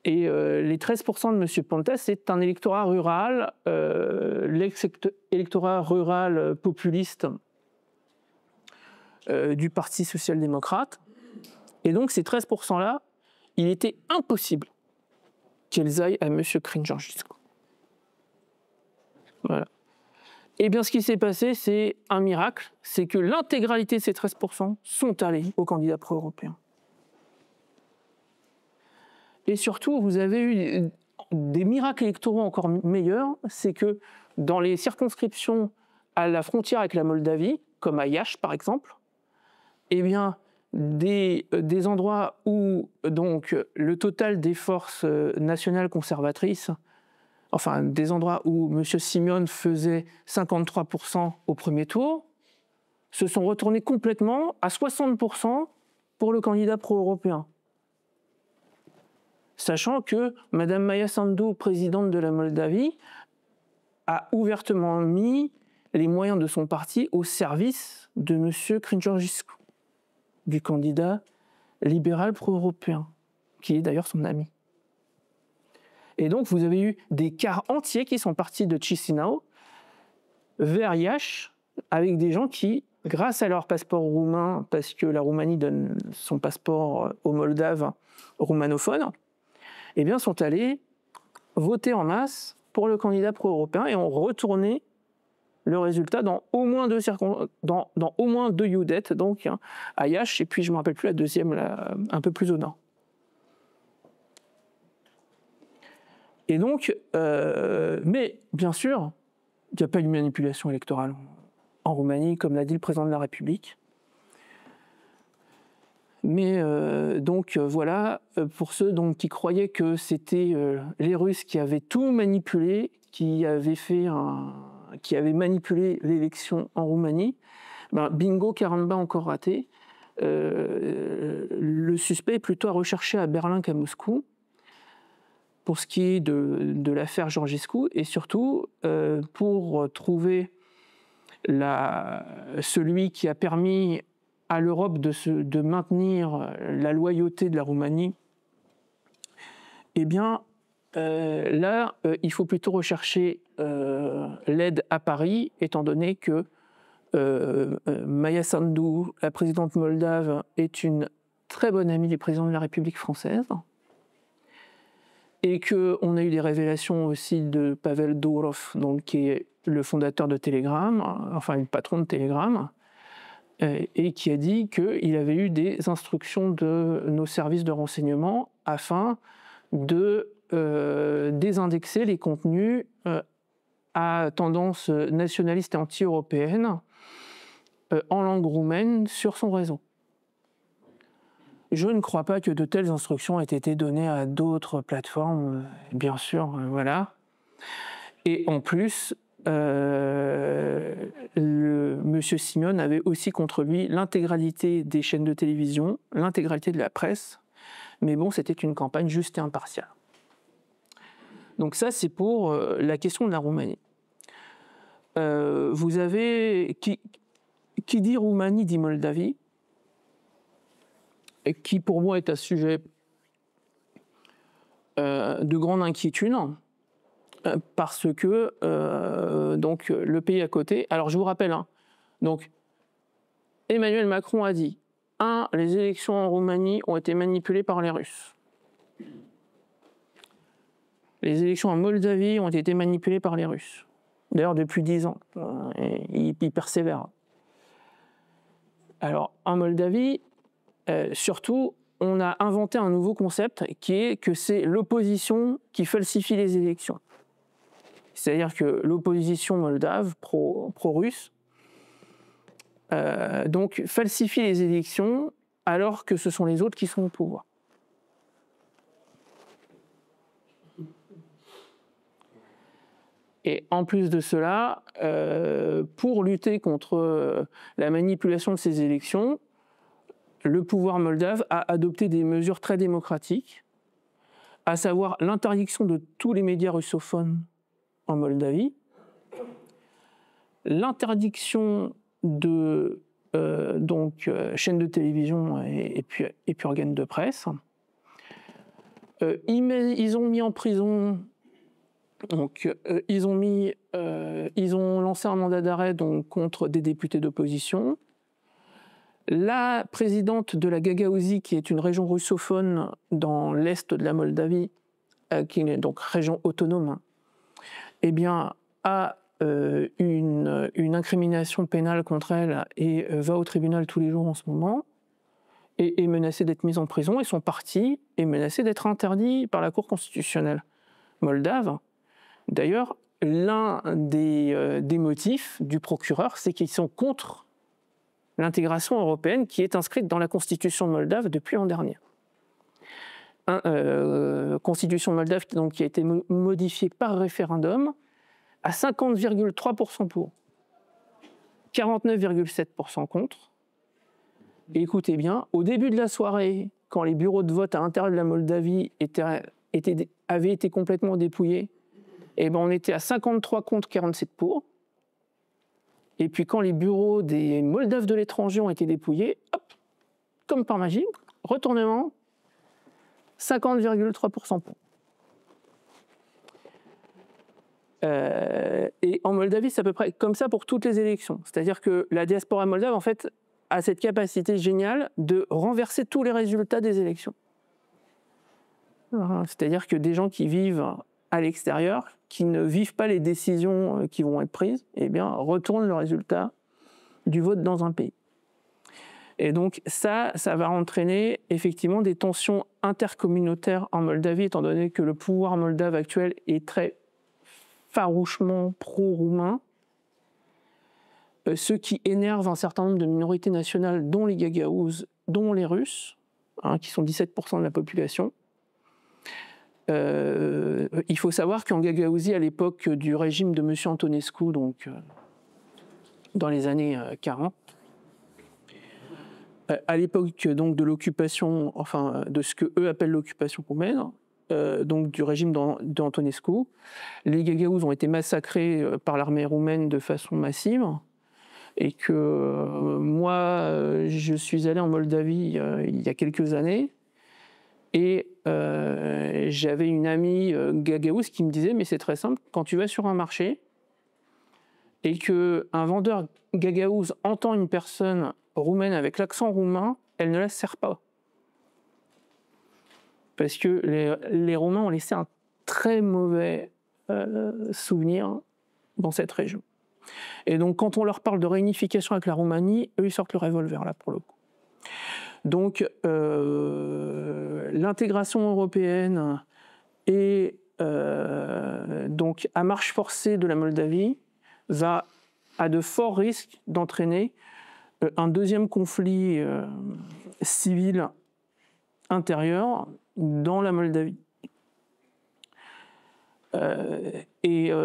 Et les 13% de M. Ponta, c'est un électorat rural, l'ex-électorat rural populiste du Parti social-démocrate. Et donc, ces 13%-là, il était impossible qu'elles aillent à M. Crin-Georgescu. Voilà. Et bien, ce qui s'est passé, c'est un miracle, c'est que l'intégralité de ces 13% sont allés aux candidats pro-européens. Et surtout, vous avez eu des miracles électoraux encore meilleurs, c'est que dans les circonscriptions à la frontière avec la Moldavie, comme à Iași par exemple, eh bien, des endroits où donc, le total des forces nationales conservatrices, enfin des endroits où M. Simeone faisait 53% au premier tour, se sont retournés complètement à 60% pour le candidat pro-européen. Sachant que Mme Maia Sandu, présidente de la Moldavie, a ouvertement mis les moyens de son parti au service de M. Crin-Georgescu, du candidat libéral pro-européen, qui est d'ailleurs son ami. Et donc vous avez eu des cars entiers qui sont partis de Chisinau vers Iași, avec des gens qui, grâce à leur passeport roumain, parce que la Roumanie donne son passeport aux Moldaves roumanophones, eh bien, sont allés voter en masse pour le candidat pro-européen et ont retourné le résultat dans au moins deux Iudet, donc hein, à Iași, et puis je ne me rappelle plus la deuxième, là, un peu plus au nord. Et donc, mais bien sûr, il n'y a pas eu de manipulation électorale en Roumanie, comme l'a dit le président de la République. Mais voilà, pour ceux donc, qui croyaient que c'était les Russes qui avaient tout manipulé, qui avaient manipulé l'élection en Roumanie, ben, bingo, caramba, encore raté. Le suspect est plutôt à rechercher à Berlin qu'à Moscou, pour ce qui est de l'affaire Georgescu, et surtout pour trouver celui qui a permis à l'Europe de maintenir la loyauté de la Roumanie, eh bien, là, il faut plutôt rechercher l'aide à Paris, étant donné que Maia Sandu, la présidente moldave, est une très bonne amie du président de la République française, et qu'on a eu des révélations aussi de Pavel Durov, donc, qui est le fondateur de Telegram, enfin le patron de Telegram, et qui a dit qu'il avait eu des instructions de nos services de renseignement afin de désindexer les contenus à tendance nationaliste et anti-européenne en langue roumaine sur son réseau. Je ne crois pas que de telles instructions aient été données à d'autres plateformes, bien sûr, voilà. Et en plus, Monsieur Simeone avait aussi contre lui l'intégralité des chaînes de télévision, l'intégralité de la presse, mais bon, c'était une campagne juste et impartiale. Donc ça, c'est pour la question de la Roumanie. Vous avez... Qui dit Roumanie dit Moldavie, et qui pour moi est un sujet de grande inquiétude, parce que donc, le pays à côté... Alors je vous rappelle, hein, donc, Emmanuel Macron a dit 1. Les élections en Roumanie ont été manipulées par les Russes. les élections en Moldavie ont été manipulées par les Russes. D'ailleurs, depuis 10 ans. Et ils persévèrent. Alors, en Moldavie, surtout, on a inventé un nouveau concept qui est que c'est l'opposition qui falsifie les élections. C'est-à-dire que l'opposition moldave, pro-russe, donc falsifie les élections alors que ce sont les autres qui sont au pouvoir. Et en plus de cela, pour lutter contre la manipulation de ces élections, le pouvoir moldave a adopté des mesures très démocratiques, à savoir l'interdiction de tous les médias russophones en Moldavie, l'interdiction de chaînes de télévision et puis organes de presse. Ils ont mis en prison, ils ont lancé un mandat d'arrêt contre des députés d'opposition. La présidente de la Gagaouzie, qui est une région russophone dans l'est de la Moldavie, qui est donc région autonome, eh bien, a une incrimination pénale contre elle et va au tribunal tous les jours en ce moment, et est menacée d'être mise en prison, et son parti est menacé d'être interdit par la Cour constitutionnelle moldave. D'ailleurs, l'un des motifs du procureur, c'est qu'ils sont contre l'intégration européenne qui est inscrite dans la Constitution moldave depuis l'an dernier. Constitution moldave donc, qui a été modifiée par référendum à 50,3% pour, 49,7% contre. Et écoutez bien, au début de la soirée, quand les bureaux de vote à l'intérieur de la Moldavie avaient été complètement dépouillés, eh ben on était à 53 contre 47 pour. Et puis quand les bureaux des Moldaves de l'étranger ont été dépouillés, hop, comme par magie, retournement, 50,3% pour. Et en Moldavie, c'est à peu près comme ça pour toutes les élections. C'est-à-dire que la diaspora moldave, en fait, a cette capacité géniale de renverser tous les résultats des élections. C'est-à-dire que des gens qui vivent à l'extérieur, qui ne vivent pas les décisions qui vont être prises, eh bien, retournent le résultat du vote dans un pays. Et donc ça va entraîner effectivement des tensions intercommunautaires en Moldavie, étant donné que le pouvoir moldave actuel est très farouchement pro-roumain, ce qui énerve un certain nombre de minorités nationales, dont les Gagaouzes, dont les Russes, qui sont 17% de la population. Il faut savoir qu'en Gagaouzie, à l'époque du régime de M. Antonescu, donc dans les années 40, à l'époque donc de l'occupation, enfin de ce que eux appellent l'occupation roumaine, donc du régime d'Antonescu, les Gagaouzes ont été massacrés par l'armée roumaine de façon massive, et que moi, je suis allé en Moldavie il y a quelques années, et j'avais une amie gagaouze qui me disait « mais c'est très simple, quand tu vas sur un marché et qu'un vendeur gagaouze entend une personne roumaine avec l'accent roumain, elle ne la sert pas. » Parce que les Roumains ont laissé un très mauvais souvenir dans cette région. Et donc quand on leur parle de réunification avec la Roumanie, eux ils sortent le revolver là pour le coup. Donc l'intégration européenne et donc à marche forcée de la Moldavie a de forts risques d'entraîner un deuxième conflit civil intérieur dans la Moldavie.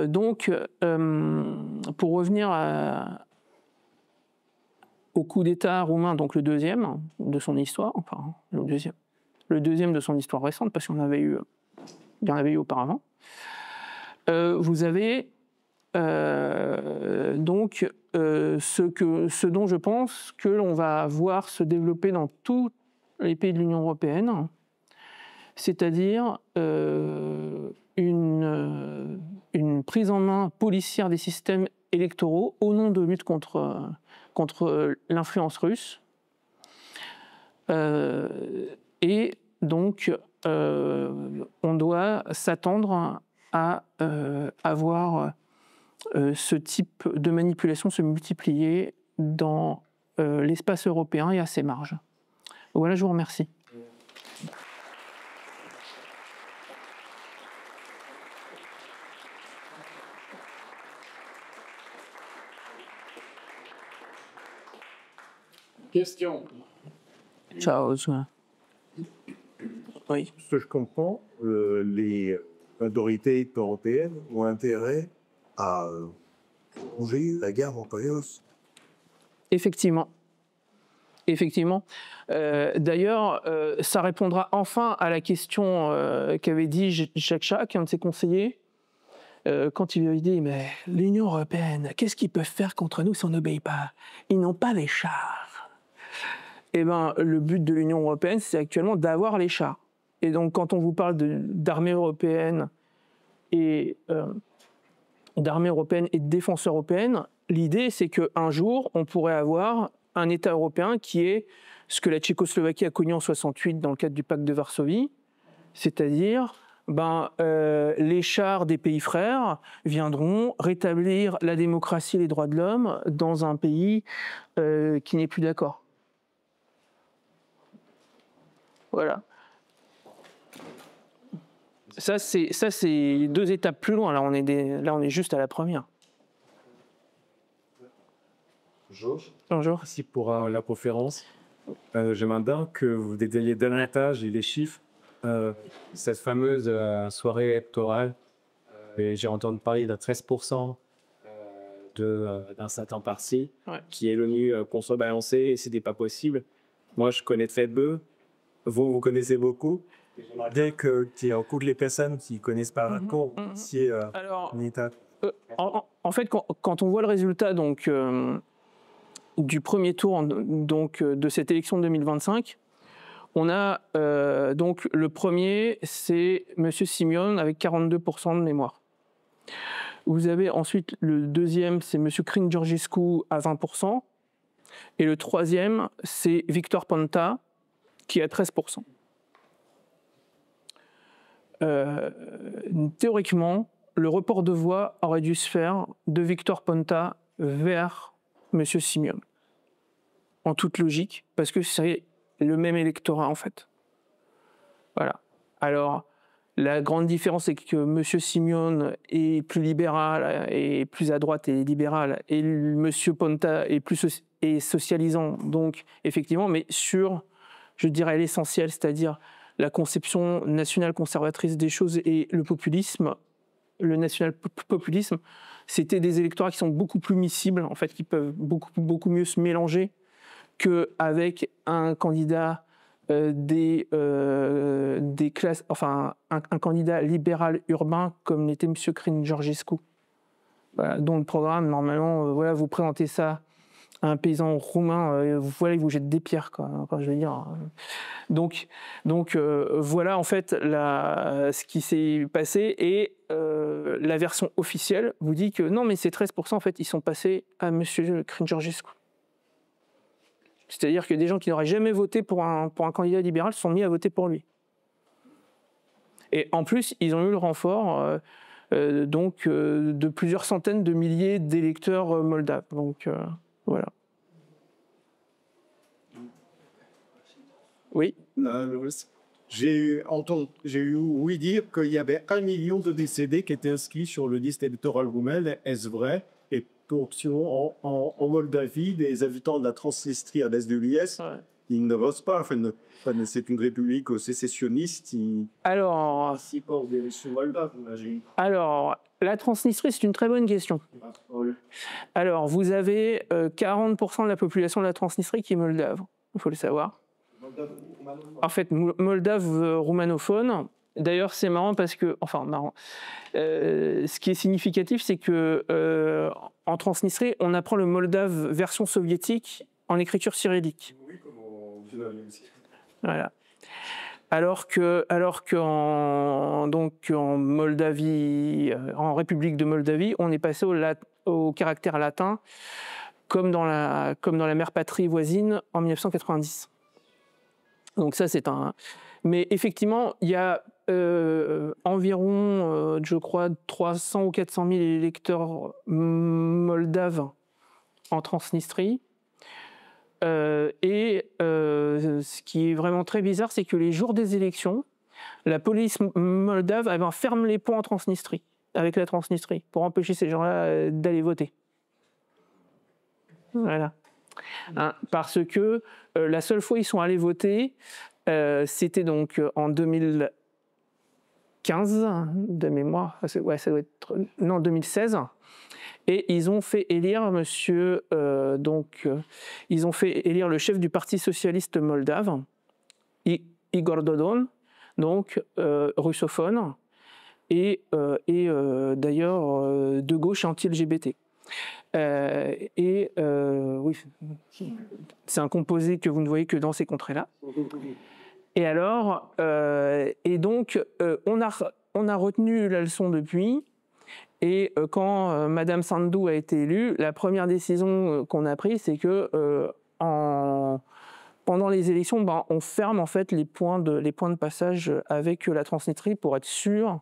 Donc, pour revenir au coup d'État roumain, donc le deuxième de son histoire, enfin le deuxième de son histoire récente, parce qu'il y en avait eu auparavant, vous avez donc ce dont je pense que l'on va voir se développer dans tous les pays de l'Union européenne, c'est-à-dire une prise en main policière des systèmes électoraux au nom de lutte contre l'influence russe. Et donc, on doit s'attendre à avoir ce type de manipulation se multiplier dans l'espace européen et à ses marges. Voilà, je vous remercie. Question. Ciao. Oui. Ce que je comprends, les autorités européennes ont intérêt à prolonger la guerre en Périos. Effectivement. Effectivement. D'ailleurs, ça répondra enfin à la question qu'avait dit Jacques Chirac, un de ses conseillers, quand il lui avait dit « Mais l'Union européenne, qu'est-ce qu'ils peuvent faire contre nous si on n'obéit pas? Ils n'ont pas les chars. » Eh bien, le but de l'Union européenne, c'est actuellement d'avoir les chars. Et donc, quand on vous parle d'armée européenne et de défense européenne, l'idée, c'est qu'un jour, on pourrait avoir un État européen qui est ce que la Tchécoslovaquie a connu en 1968 dans le cadre du pacte de Varsovie, c'est-à-dire les chars des pays frères viendront rétablir la démocratie et les droits de l'homme dans un pays qui n'est plus d'accord. Voilà. Ça, c'est 2 étapes plus loin. Là, on est juste à la première. Bonjour. Bonjour. Merci pour la conférence. J'aimerais bien que vous détailliez davantage les chiffres. Cette fameuse soirée électorale, j'ai entendu parler de 13% d'un certain parti qui est venu qu'on soit balancé et ce n'était pas possible. Moi, je connais très peu. Vous connaissez beaucoup. Dès que tu écoutes les personnes qui ne connaissent pas encore, c'est un état. En fait, quand on voit le résultat donc, du premier tour donc, de cette élection de 2025, on a donc le premier, c'est M. Simeon avec 42% de mémoire. Vous avez ensuite le deuxième, c'est M. Krin-Georgescu à 20%. Et le troisième, c'est Victor Ponta qui est à 13%. Théoriquement, le report de voix aurait dû se faire de Victor Ponta vers M. Simeon. En toute logique, parce que c'est le même électorat en fait. Voilà. Alors, la grande différence, c'est que M. Simeon est plus libéral, et plus à droite et libéral, et M. Ponta est plus socialisant. Donc, effectivement, mais sur, je dirais, l'essentiel, c'est-à-dire la conception nationale conservatrice des choses et le populisme, le national-populisme, c'était des électorats qui sont beaucoup plus miscibles, en fait, qui peuvent beaucoup mieux se mélanger qu'avec un candidat des classes, enfin un candidat libéral urbain comme l'était M. Krin-Georgescu. Voilà, dont le programme, normalement, voilà, vous présentez ça à un paysan roumain, voilà, il vous jette des pierres, quoi. Enfin, je veux dire. Donc voilà, en fait, ce qui s'est passé, et la version officielle vous dit que non, mais ces 13%, en fait, ils sont passés à M. Krin-Georgescu. C'est-à-dire que des gens qui n'auraient jamais voté pour un candidat libéral se sont mis à voter pour lui. Et en plus, ils ont eu le renfort de plusieurs centaines de milliers d'électeurs moldaves. Donc voilà. Oui. J'ai ouï dire qu'il y avait 1 million de décédés qui étaient inscrits sur le liste électorale roumaine. Est-ce vrai? Et sinon, en Moldavie, des habitants de la Transnistrie à l'est de l'US, ils ne votent pas. Enfin, c'est une république sécessionniste. Alors, la Transnistrie, c'est une très bonne question. Alors, vous avez 40% de la population de la Transnistrie qui est moldave, il faut le savoir. En fait, moldave roumanophone. D'ailleurs, c'est marrant parce que, ce qui est significatif, c'est que en Transnistrie, on apprend le moldave version soviétique en écriture cyrillique. Voilà. Alors qu'en Moldavie, en République de Moldavie, on est passé au caractère latin, comme dans la mère patrie voisine en 1990. Donc ça, c'est un... Mais effectivement, il y a environ, je crois, 300 ou 400 000 électeurs moldaves en Transnistrie. Ce qui est vraiment très bizarre, c'est que les jours des élections, la police moldave ferme les ponts en Transnistrie, avec la Transnistrie, pour empêcher ces gens-là d'aller voter. Voilà. Hein, parce que la seule fois où ils sont allés voter, c'était donc en 2015, de mémoire, ouais, ça doit être, non, 2016. Et ils ont fait élire ils ont fait élire le chef du Parti socialiste moldave, Igor Dodon, donc russophone, et d'ailleurs de gauche anti-LGBT. Oui, c'est un composé que vous ne voyez que dans ces contrées-là. Et alors, donc, on a retenu la leçon depuis. Et quand Madame Sandu a été élue, la première décision qu'on a prise, c'est que pendant les élections, on ferme en fait les points de passage avec la Transnistrie pour être sûr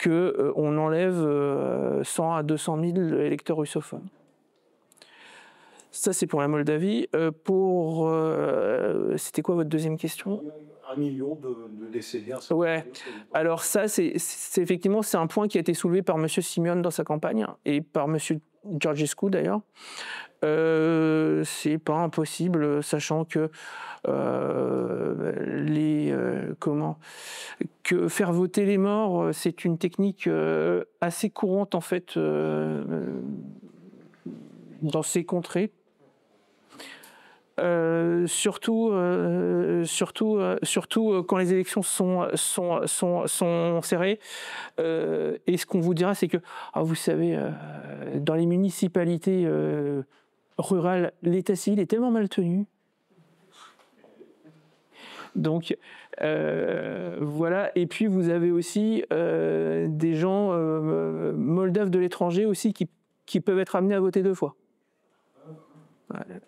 qu'on enlève 100 à 200 000 électeurs russophones. Ça, c'est pour la Moldavie. C'était quoi votre deuxième question ? 1 million de décédés. Ouais. Alors ça, c'est effectivement, c'est un point qui a été soulevé par M. Simeon dans sa campagne et par M. Georgescu d'ailleurs. C'est pas impossible, sachant que que faire voter les morts, c'est une technique assez courante en fait dans ces contrées. Surtout quand les élections sont serrées. Et ce qu'on vous dira, c'est que, vous savez, dans les municipalités rurales, l'état civil est tellement mal tenu. Donc, voilà. Et puis, vous avez aussi des gens moldaves de l'étranger aussi qui peuvent être amenés à voter 2 fois.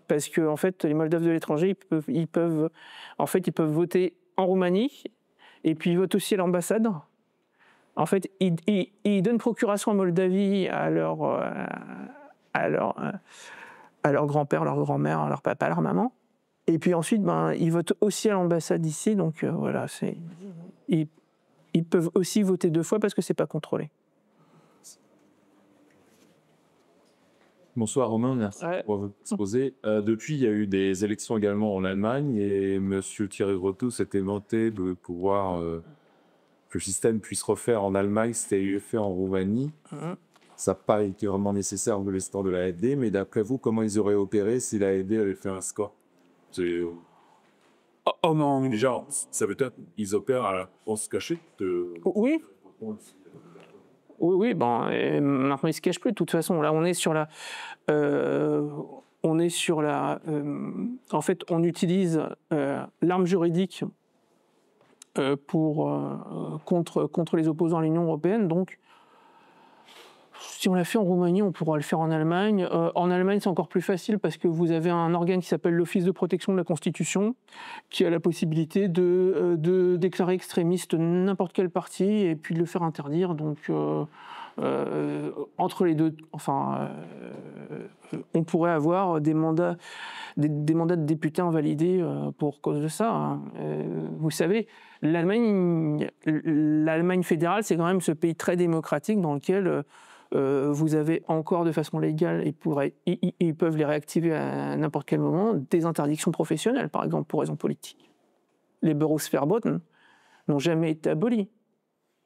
Parce que en fait, les Moldaves de l'étranger, ils peuvent voter en Roumanie et puis ils votent aussi à l'ambassade. En fait, ils donnent procuration en Moldavie à leur grand-père, leur grand-mère, leur papa, leur maman. Et puis ensuite, ils votent aussi à l'ambassade ici. Donc voilà, ils peuvent aussi voter 2 fois parce que c'est pas contrôlé. Bonsoir Romain, merci pour votre exposé. Depuis, il y a eu des élections également en Allemagne et M. Thierry Breton s'était vanté de pouvoir que le système puisse refaire en Allemagne, c'était eu fait en Roumanie. Ça n'a pas été vraiment nécessaire de l'instant de l'AfD, mais d'après vous, comment ils auraient opéré si l'AfD avait fait un score? Non. Déjà, ça veut dire qu'ils opèrent à la France cachée Oui. Oui, maintenant il se cache plus. De toute façon, là, on est sur la. En fait, on utilise l'arme juridique contre les opposants à l'Union européenne. Donc, si on l'a fait en Roumanie, on pourra le faire en Allemagne. En Allemagne, c'est encore plus facile parce que vous avez un organe qui s'appelle l'Office de protection de la Constitution, qui a la possibilité de déclarer extrémiste n'importe quel parti et puis de le faire interdire. Donc, entre les deux, on pourrait avoir des mandats de députés invalidés pour cause de ça. Hein. Vous savez, l'Allemagne fédérale, c'est quand même ce pays très démocratique dans lequel vous avez encore de façon légale, ils peuvent les réactiver à n'importe quel moment, des interdictions professionnelles, par exemple, pour raisons politiques. Les Berufsverboten n'ont jamais été abolis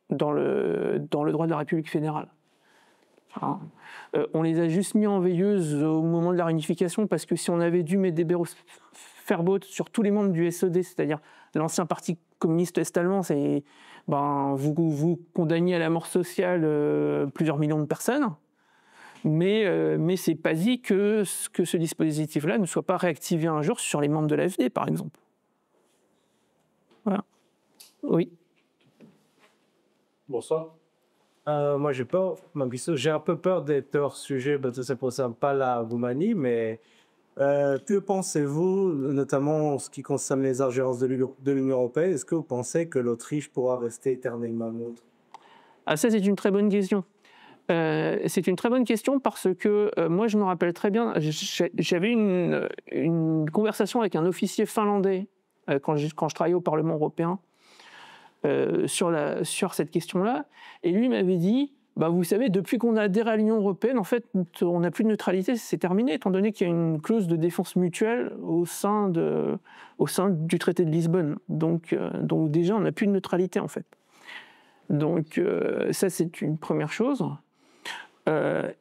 dans le droit de la République fédérale. On les a juste mis en veilleuse au moment de la réunification, parce que si on avait dû mettre des Berufsverbot sur tous les membres du SED, c'est-à-dire l'ancien parti communiste est-allemand, vous condamniez à la mort sociale plusieurs millions de personnes, mais c'est pas dit que ce dispositif-là ne soit pas réactivé un jour sur les membres de l'AfD, par exemple. Voilà. Oui. Bonsoir. Moi, j'ai un peu peur d'être hors sujet, parce que ça ne concerne pas la Roumanie, mais Que pensez-vous, notamment en ce qui concerne les ingérences de l'Union européenne? Est-ce que vous pensez que l'Autriche pourra rester éternellement neutre? Ah, ça, c'est une très bonne question. C'est une très bonne question parce que moi, je me rappelle très bien, j'avais une conversation avec un officier finlandais quand je travaillais au Parlement européen sur cette question-là. Et lui m'avait dit, bah, vous savez, depuis qu'on a adhéré à l'Union européenne, en fait, on n'a plus de neutralité, c'est terminé, étant donné qu'il y a une clause de défense mutuelle au sein du traité de Lisbonne. Donc déjà, on n'a plus de neutralité, en fait. Donc ça, c'est une première chose.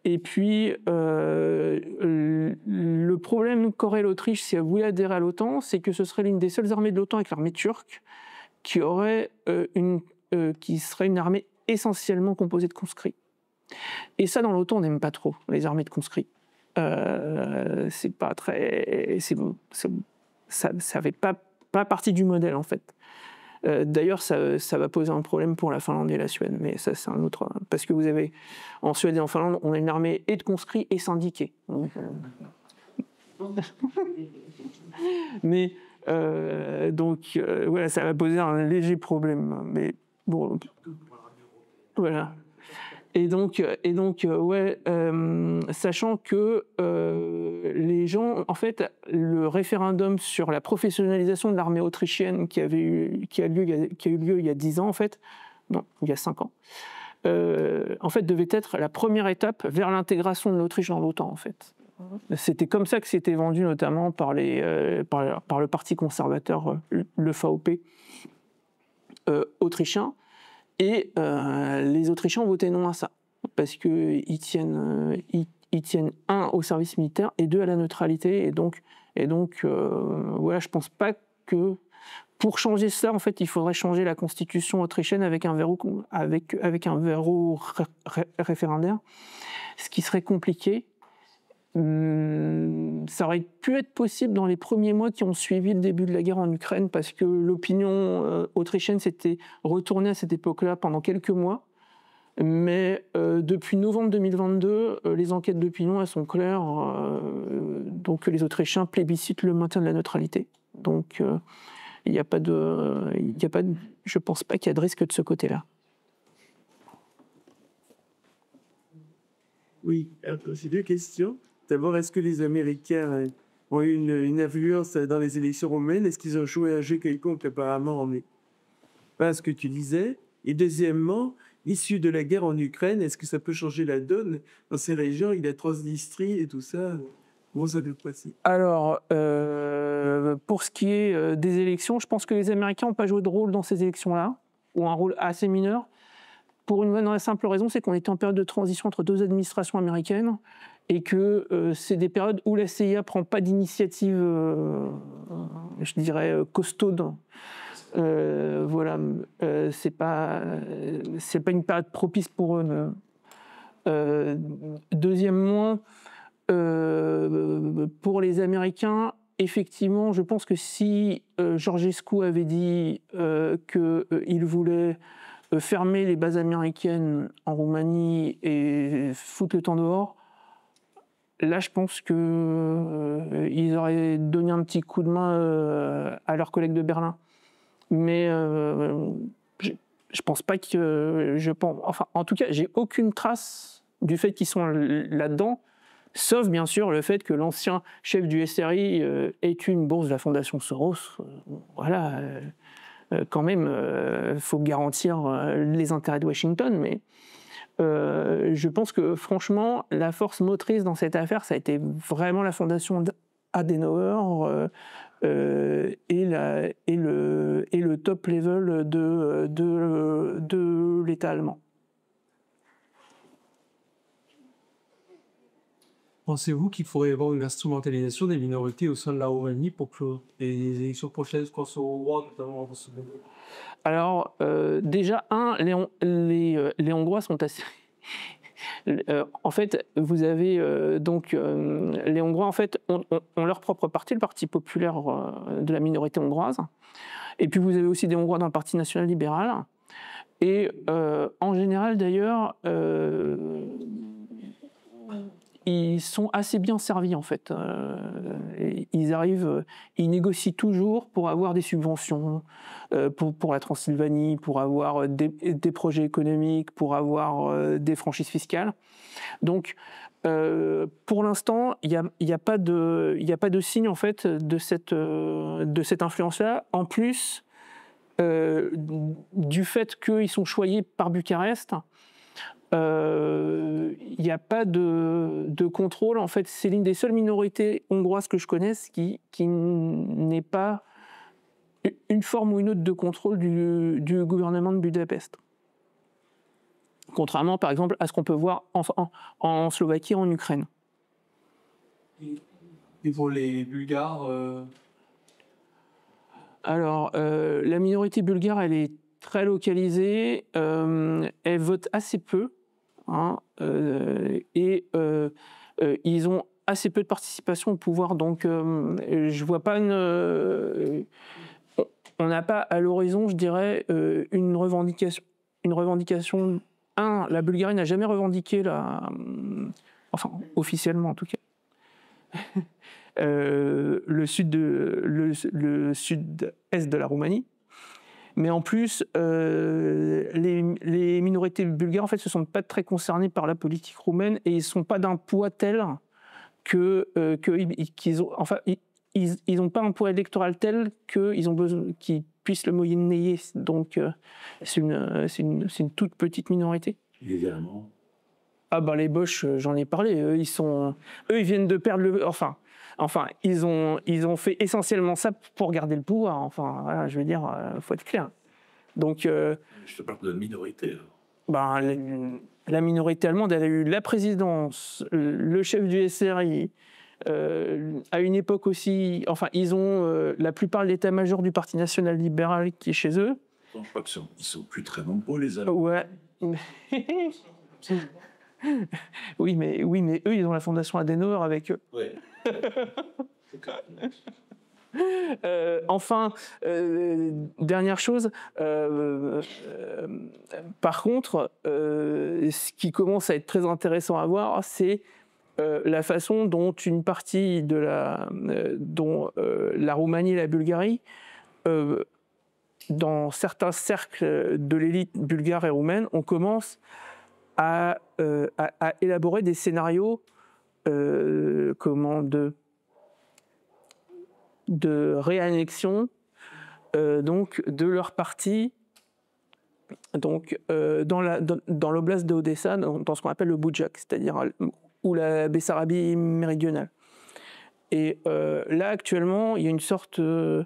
Et puis, le problème qu'aurait l'Autriche si elle voulait adhérer à l'OTAN, c'est que ce serait l'une des seules armées de l'OTAN avec l'armée turque qui serait une armée essentiellement composée de conscrits. Et ça, dans l'OTAN, on n'aime pas trop les armées de conscrits. C'est pas très, ça fait pas partie du modèle, en fait. D'ailleurs, ça va poser un problème pour la Finlande et la Suède, mais ça, c'est un autre. Parce que vous avez, en Suède et en Finlande, on a une armée et de conscrits et syndiqués. Mais voilà, ça va poser un léger problème. Mais bon, voilà. Et donc, ouais, sachant que les gens, en fait, le référendum sur la professionnalisation de l'armée autrichienne qui a eu lieu il y a 10 ans, en fait, non, il y a 5 ans, en fait, devait être la première étape vers l'intégration de l'Autriche dans l'OTAN, en fait. C'était comme ça que c'était vendu, notamment par le parti conservateur, le VOP autrichien. Et les Autrichiens ont voté non à ça, parce qu'ils tiennent, un, au service militaire, et deux, à la neutralité. Et donc voilà, je pense pas que pour changer ça, en fait, il faudrait changer la constitution autrichienne avec un verrou référendaire, ce qui serait compliqué. Ça aurait pu être possible dans les premiers mois qui ont suivi le début de la guerre en Ukraine, parce que l'opinion autrichienne s'était retournée à cette époque-là pendant quelques mois. Mais depuis novembre 2022, les enquêtes d'opinion, elles sont claires. Donc les Autrichiens plébiscitent le maintien de la neutralité. Donc il n'y a pas de, je pense pas qu'il y a de risque de ce côté-là. Oui, alors c'est deux questions. D'abord, est-ce que les Américains ont eu une influence dans les élections roumaines? Est-ce qu'ils ont joué un jeu quelconque? Apparemment, on est pas ce que tu disais. Et deuxièmement, l'issue de la guerre en Ukraine, est-ce que ça peut changer la donne dans ces régions? Il y a Transnistrie et tout ça. Comment ça peut passer? Alors, pour ce qui est des élections, je pense que les Américains n'ont pas joué de rôle dans ces élections-là, ou un rôle assez mineur, pour une bonne et simple raison, c'est qu'on était en période de transition entre deux administrations américaines, et que c'est des périodes où la CIA ne prend pas d'initiative, je dirais, costaude. Voilà, c'est pas une période propice pour eux. Deuxièmement, pour les Américains, effectivement, je pense que si Georgescu avait dit qu'il voulait fermer les bases américaines en Roumanie et foutre le temps dehors, là, je pense qu'ils auraient donné un petit coup de main à leurs collègues de Berlin. Mais je pense pas que... Enfin, en tout cas, j'ai aucune trace du fait qu'ils sont là-dedans, sauf bien sûr le fait que l'ancien chef du SRI ait eu une bourse de la Fondation Soros. Voilà, quand même, faut garantir les intérêts de Washington, mais je pense que franchement, la force motrice dans cette affaire, ça a été vraiment la Fondation Adenauer et le top level de l'État allemand. Pensez-vous qu'il faudrait avoir une instrumentalisation des minorités au sein de la Roumanie pour que les élections prochaines soient au roi, notamment? Alors, déjà, les Hongrois sont assez... en fait, vous avez les Hongrois, en fait, ont leur propre parti, le Parti populaire de la minorité hongroise. Et puis, vous avez aussi des Hongrois dans le Parti national libéral. Et en général, d'ailleurs, ils sont assez bien servis en fait. Ils négocient toujours pour avoir des subventions, pour la Transylvanie, pour avoir des projets économiques, pour avoir des franchises fiscales. Donc, pour l'instant, il n'y a pas de signe en fait de cette influence-là. En plus, du fait qu'ils sont choyés par Bucarest, il n'y a pas de contrôle. En fait, c'est l'une des seules minorités hongroises que je connaisse qui n'est pas une forme ou une autre de contrôle du gouvernement de Budapest. Contrairement, par exemple, à ce qu'on peut voir en Slovaquie et en Ukraine. Et pour les Bulgares Alors, la minorité bulgare, elle est très localisée. Elle vote assez peu. Hein, et ils ont assez peu de participation au pouvoir. Donc, je vois pas on n'a pas à l'horizon, je dirais, une revendication. La Bulgarie n'a jamais revendiqué enfin, officiellement en tout cas, le sud-est de la Roumanie. Mais en plus, les minorités bulgares, en fait, se sentent pas très concernés par la politique roumaine et ils sont pas d'un poids tel qu'ils n'ont pas un poids électoral tel qu'ils ont besoin, qu'ils puissent le monnayer. Donc, c'est une toute petite minorité. Évidemment. Ah ben les Boches, j'en ai parlé. Ils viennent de perdre le. Enfin, ils ont fait essentiellement ça pour garder le pouvoir. Enfin, voilà, je veux dire, faut être clair. Donc. Je te parle de minorité. La minorité allemande, elle a eu la présidence, le chef du SRI. À une époque aussi, enfin, ils ont la plupart de l'état-major du Parti national-libéral qui est chez eux. Je crois qu'ils sont plus très nombreux, les Allemands. Ouais. oui, mais eux, ils ont la fondation Adenauer avec eux. Ouais. Enfin, dernière chose, par contre, ce qui commence à être très intéressant à voir, c'est la façon dont une partie de la Roumanie et la Bulgarie, dans certains cercles de l'élite bulgare et roumaine, on commence à élaborer des scénarios de réannexion donc de leur partie donc dans l'oblast de Odessa, dans ce qu'on appelle le Boudjak, c'est-à-dire ou la Bessarabie méridionale. Et là actuellement il y a une sorte de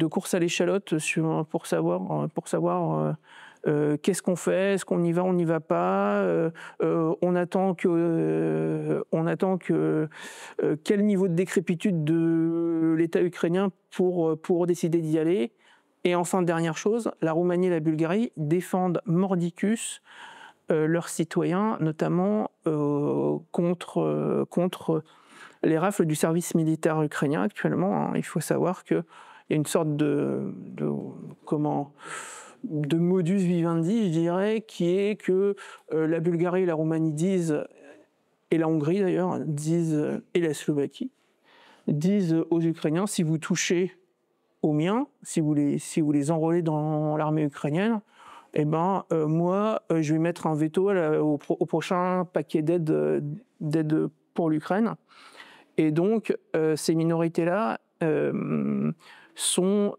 course à l'échalote pour savoir qu'est-ce qu'on fait, est-ce qu'on y va, on n'y va pas, on attend que quel niveau de décrépitude de l'État ukrainien pour décider d'y aller. Et enfin, dernière chose, la Roumanie et la Bulgarie défendent mordicus leurs citoyens, notamment contre les rafles du service militaire ukrainien actuellement. Hein. Il faut savoir qu'il y a une sorte de modus vivendi, je dirais, qui est que la Bulgarie et la Roumanie disent, et la Hongrie d'ailleurs, disent, et la Slovaquie, disent aux Ukrainiens, si vous touchez aux miens, si vous les enrôlez dans l'armée ukrainienne, eh ben, moi, je vais mettre un veto au prochain paquet d'aide pour l'Ukraine. Et donc, ces minorités-là sont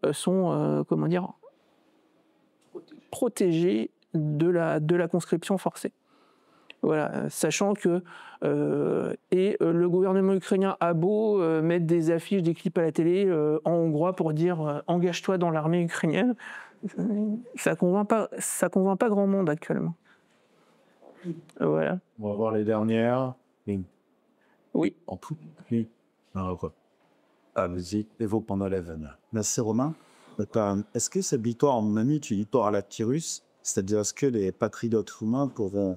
comment dire, protégées de la conscription forcée. Voilà, sachant que le gouvernement ukrainien a beau mettre des affiches, des clips à la télé en hongrois pour dire engage-toi dans l'armée ukrainienne, ça convainc pas grand monde actuellement. Voilà. On va voir les dernières. Oui. En tout. Oui. Vas-y, évoque pendant l'Even. Merci Romain. Est-ce que cette victoire, en mon est une victoire à la Tyrus, c'est-à-dire est-ce que les patriotes roumains pourront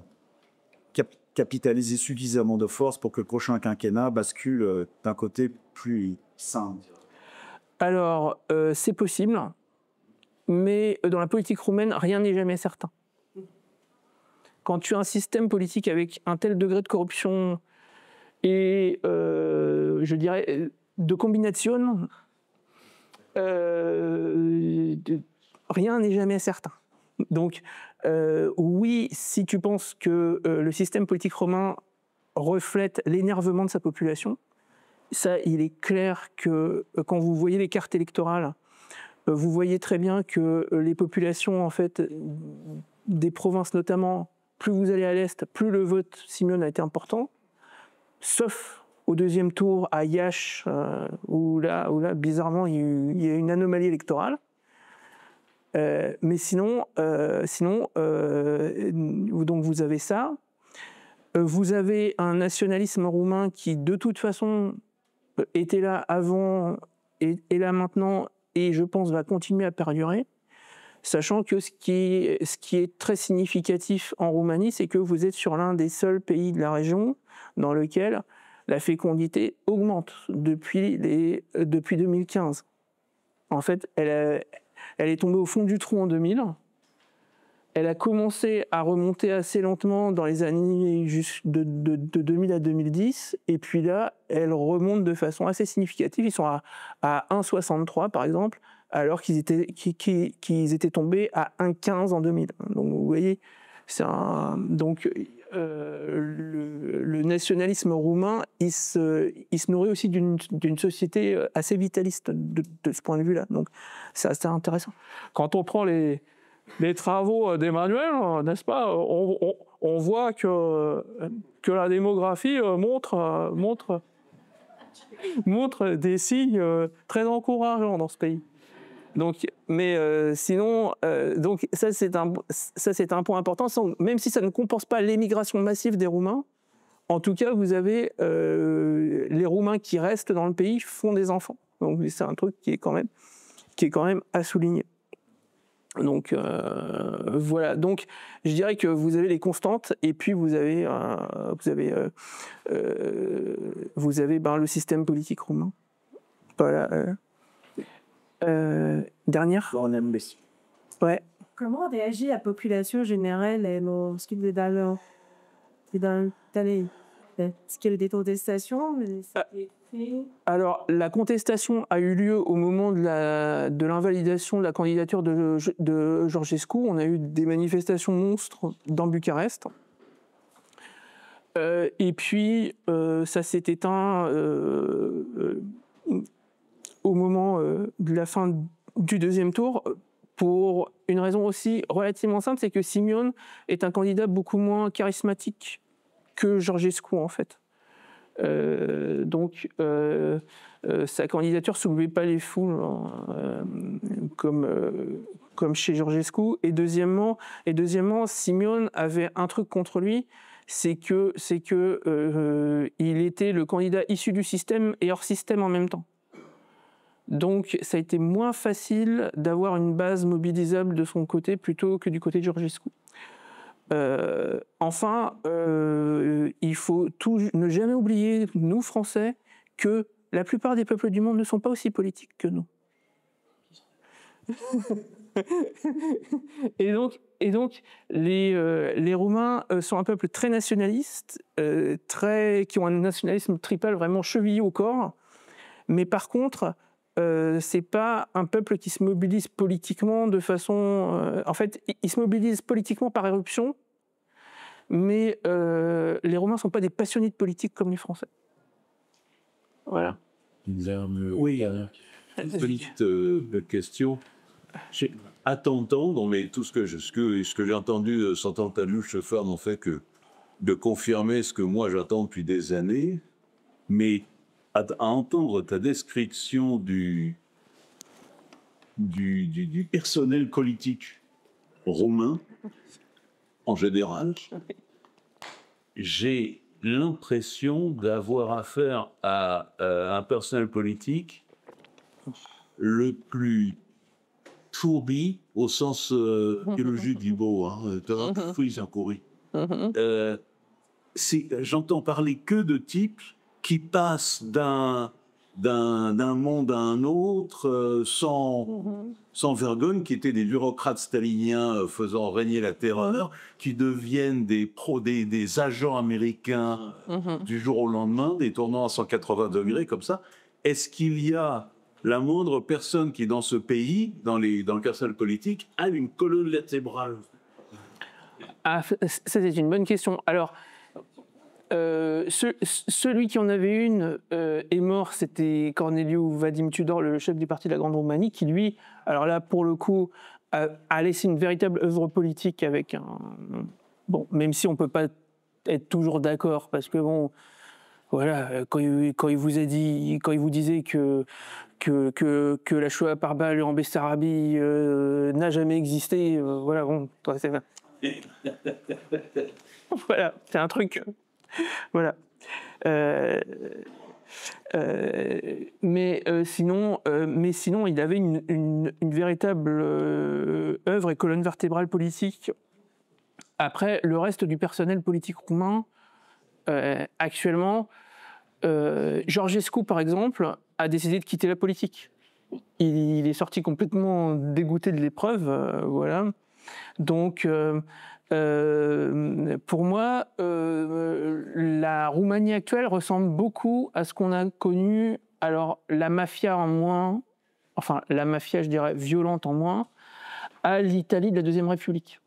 capitaliser suffisamment de force pour que le prochain quinquennat bascule d'un côté plus sain? Alors, c'est possible, mais dans la politique roumaine, rien n'est jamais certain. Quand tu as un système politique avec un tel degré de corruption Et je dirais, de combination, rien n'est jamais certain. Donc, oui, si tu penses que le système politique romain reflète l'énervement de sa population, ça, il est clair que quand vous voyez les cartes électorales, vous voyez très bien que les populations, en fait, des provinces notamment, plus vous allez à l'est, plus le vote Simeone a été important, sauf au deuxième tour à Iași, où là, bizarrement, il y a une anomalie électorale. Mais sinon, donc vous avez ça. Vous avez un nationalisme roumain qui, de toute façon, était là avant et là maintenant, et je pense va continuer à perdurer, sachant que ce qui est très significatif en Roumanie, c'est que vous êtes sur l'un des seuls pays de la région dans lequel la fécondité augmente depuis 2015. En fait, elle est tombée au fond du trou en 2000. Elle a commencé à remonter assez lentement dans les années de 2000 à 2010. Et puis là, elle remonte de façon assez significative. Ils sont à 1,63 par exemple, alors qu'ils étaient tombés à 1,15 en 2000. Donc vous voyez, le nationalisme roumain, il se nourrit aussi d'une société assez vitaliste de ce point de vue-là. Donc c'est assez intéressant. Quand on prend les travaux d'Emmanuel, n'est-ce pas, on voit que la démographie montre des signes très encourageants dans ce pays. Donc, sinon, donc ça c'est un point important. Même si ça ne compense pas l'émigration massive des Roumains, en tout cas, vous avez les Roumains qui restent dans le pays font des enfants. Donc c'est un truc qui est quand même à souligner. Donc voilà. Donc je dirais que vous avez les constantes et puis vous avez le système politique roumain. Voilà. Dernière. Ouais. Comment réagit la population générale lorsqu'il est dans est-ce qu'il y a des contestations? Alors, la contestation a eu lieu au moment de l'invalidation de la candidature de Georgescu. On a eu des manifestations monstres dans Bucarest. Et puis, ça s'est éteint au moment de la fin du deuxième tour, pour une raison aussi relativement simple, c'est que Simeone est un candidat beaucoup moins charismatique que Georgescu, en fait. Donc, sa candidature ne soulevait pas les foules comme chez Georgescu. Et deuxièmement, Simeone avait un truc contre lui, c'est que il était le candidat issu du système et hors système en même temps. Donc, ça a été moins facile d'avoir une base mobilisable de son côté plutôt que du côté de Georgescu. Enfin, il faut ne jamais oublier, nous Français, que la plupart des peuples du monde ne sont pas aussi politiques que nous. Et donc les Roumains sont un peuple très nationaliste, qui ont un nationalisme tribal vraiment chevillé au corps, mais par contre, c'est pas un peuple qui se mobilise politiquement de façon... en fait, il se mobilise politiquement par éruption, mais les Romains ne sont pas des passionnés de politique comme les Français. Voilà. Oui, une petite question. À t'entendre, mais tout ce que j'ai entendu s'entend à nous, chauffeur, n'en fait que de confirmer ce que moi j'attends depuis des années, mais à entendre ta description du personnel politique romain, en général, j'ai l'impression d'avoir affaire à un personnel politique le plus fourbi, au sens biologique du mot, j'entends parler que de types qui passent d'un monde à un autre, sans vergogne, qui étaient des bureaucrates staliniens faisant régner la terreur, qui deviennent des agents américains du jour au lendemain, des tournants à 180 degrés comme ça. Est-ce qu'il y a la moindre personne qui, dans ce pays, dans le personnel politique, a une colonne vertébrale? Ah, ça, c'est une bonne question. Alors, celui qui en avait une est mort, c'était Corneliu Vadim Tudor, le chef du parti de la Grande Roumanie, qui lui, alors là, pour le coup, a laissé une véritable œuvre politique avec un... Bon, même si on ne peut pas être toujours d'accord, parce que bon, voilà, quand il vous a dit, quand il vous disait que la Shoah par balle en Bessarabie n'a jamais existé, voilà, bon, c'est... Voilà, c'est un truc... Voilà. Mais sinon, il avait une véritable œuvre et colonne vertébrale politique. Après, le reste du personnel politique roumain, actuellement, Georgescu, par exemple, a décidé de quitter la politique. Il est sorti complètement dégoûté de l'épreuve, voilà. Donc, pour moi, la Roumanie actuelle ressemble beaucoup à ce qu'on a connu. Alors, la mafia en moins, enfin, la mafia, je dirais, violente en moins, à l'Italie de la Deuxième République.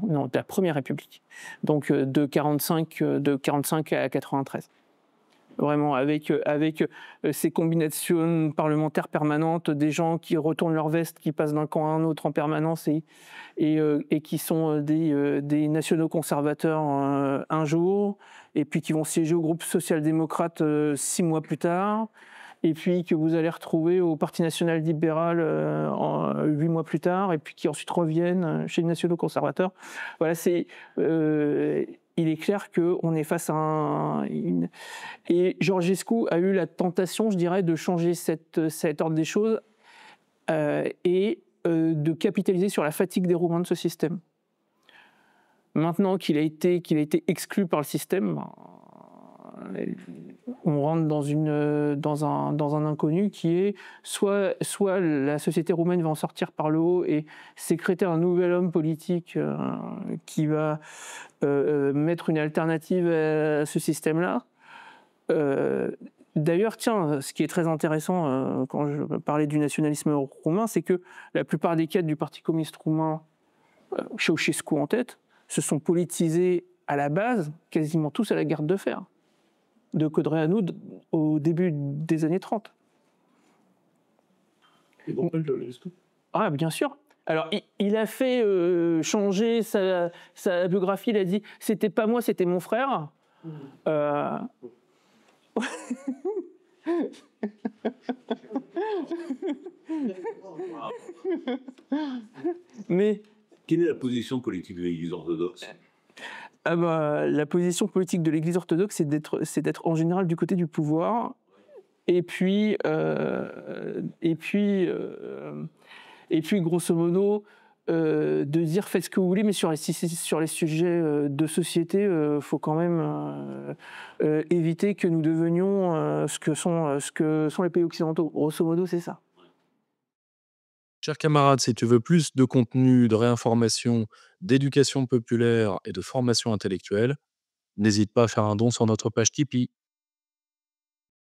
Non, de la Première République. Donc, de 45 à 93. Vraiment, avec ces combinations parlementaires permanentes, des gens qui retournent leur veste, qui passent d'un camp à un autre en permanence et qui sont des nationaux conservateurs un jour, et puis qui vont siéger au groupe social-démocrate 6 mois plus tard, et puis que vous allez retrouver au Parti national-libéral 8 mois plus tard, et puis qui ensuite reviennent chez les nationaux conservateurs. Voilà, c'est... il est clair qu'on est face à Et Georgescu a eu la tentation, je dirais, de changer cet ordre des choses et de capitaliser sur la fatigue des Roumains de ce système. Maintenant qu'il a été exclu par le système, on rentre dans un inconnu qui est soit la société roumaine va en sortir par le haut et sécréter un nouvel homme politique qui va mettre une alternative à ce système-là. D'ailleurs, tiens, ce qui est très intéressant quand je parlais du nationalisme roumain, c'est que la plupart des cadres du Parti communiste roumain, Ceausescu en tête, se sont politisés à la base, quasiment tous à la garde de fer de Codreanu au début des années 30. Ah, bien sûr. Alors, il a fait changer sa biographie. Il a dit « c'était pas moi, c'était mon frère ». Mais quelle est la position politique de l'Église orthodoxe? La position politique de l'Église orthodoxe, c'est d'être en général du côté du pouvoir, et puis grosso modo, de dire faites ce que vous voulez, mais sur les sujets de société, faut quand même éviter que nous devenions ce que sont les pays occidentaux. Grosso modo, c'est ça. Chers camarades, si tu veux plus de contenu, de réinformation, d'éducation populaire et de formation intellectuelle, n'hésite pas à faire un don sur notre page Tipeee.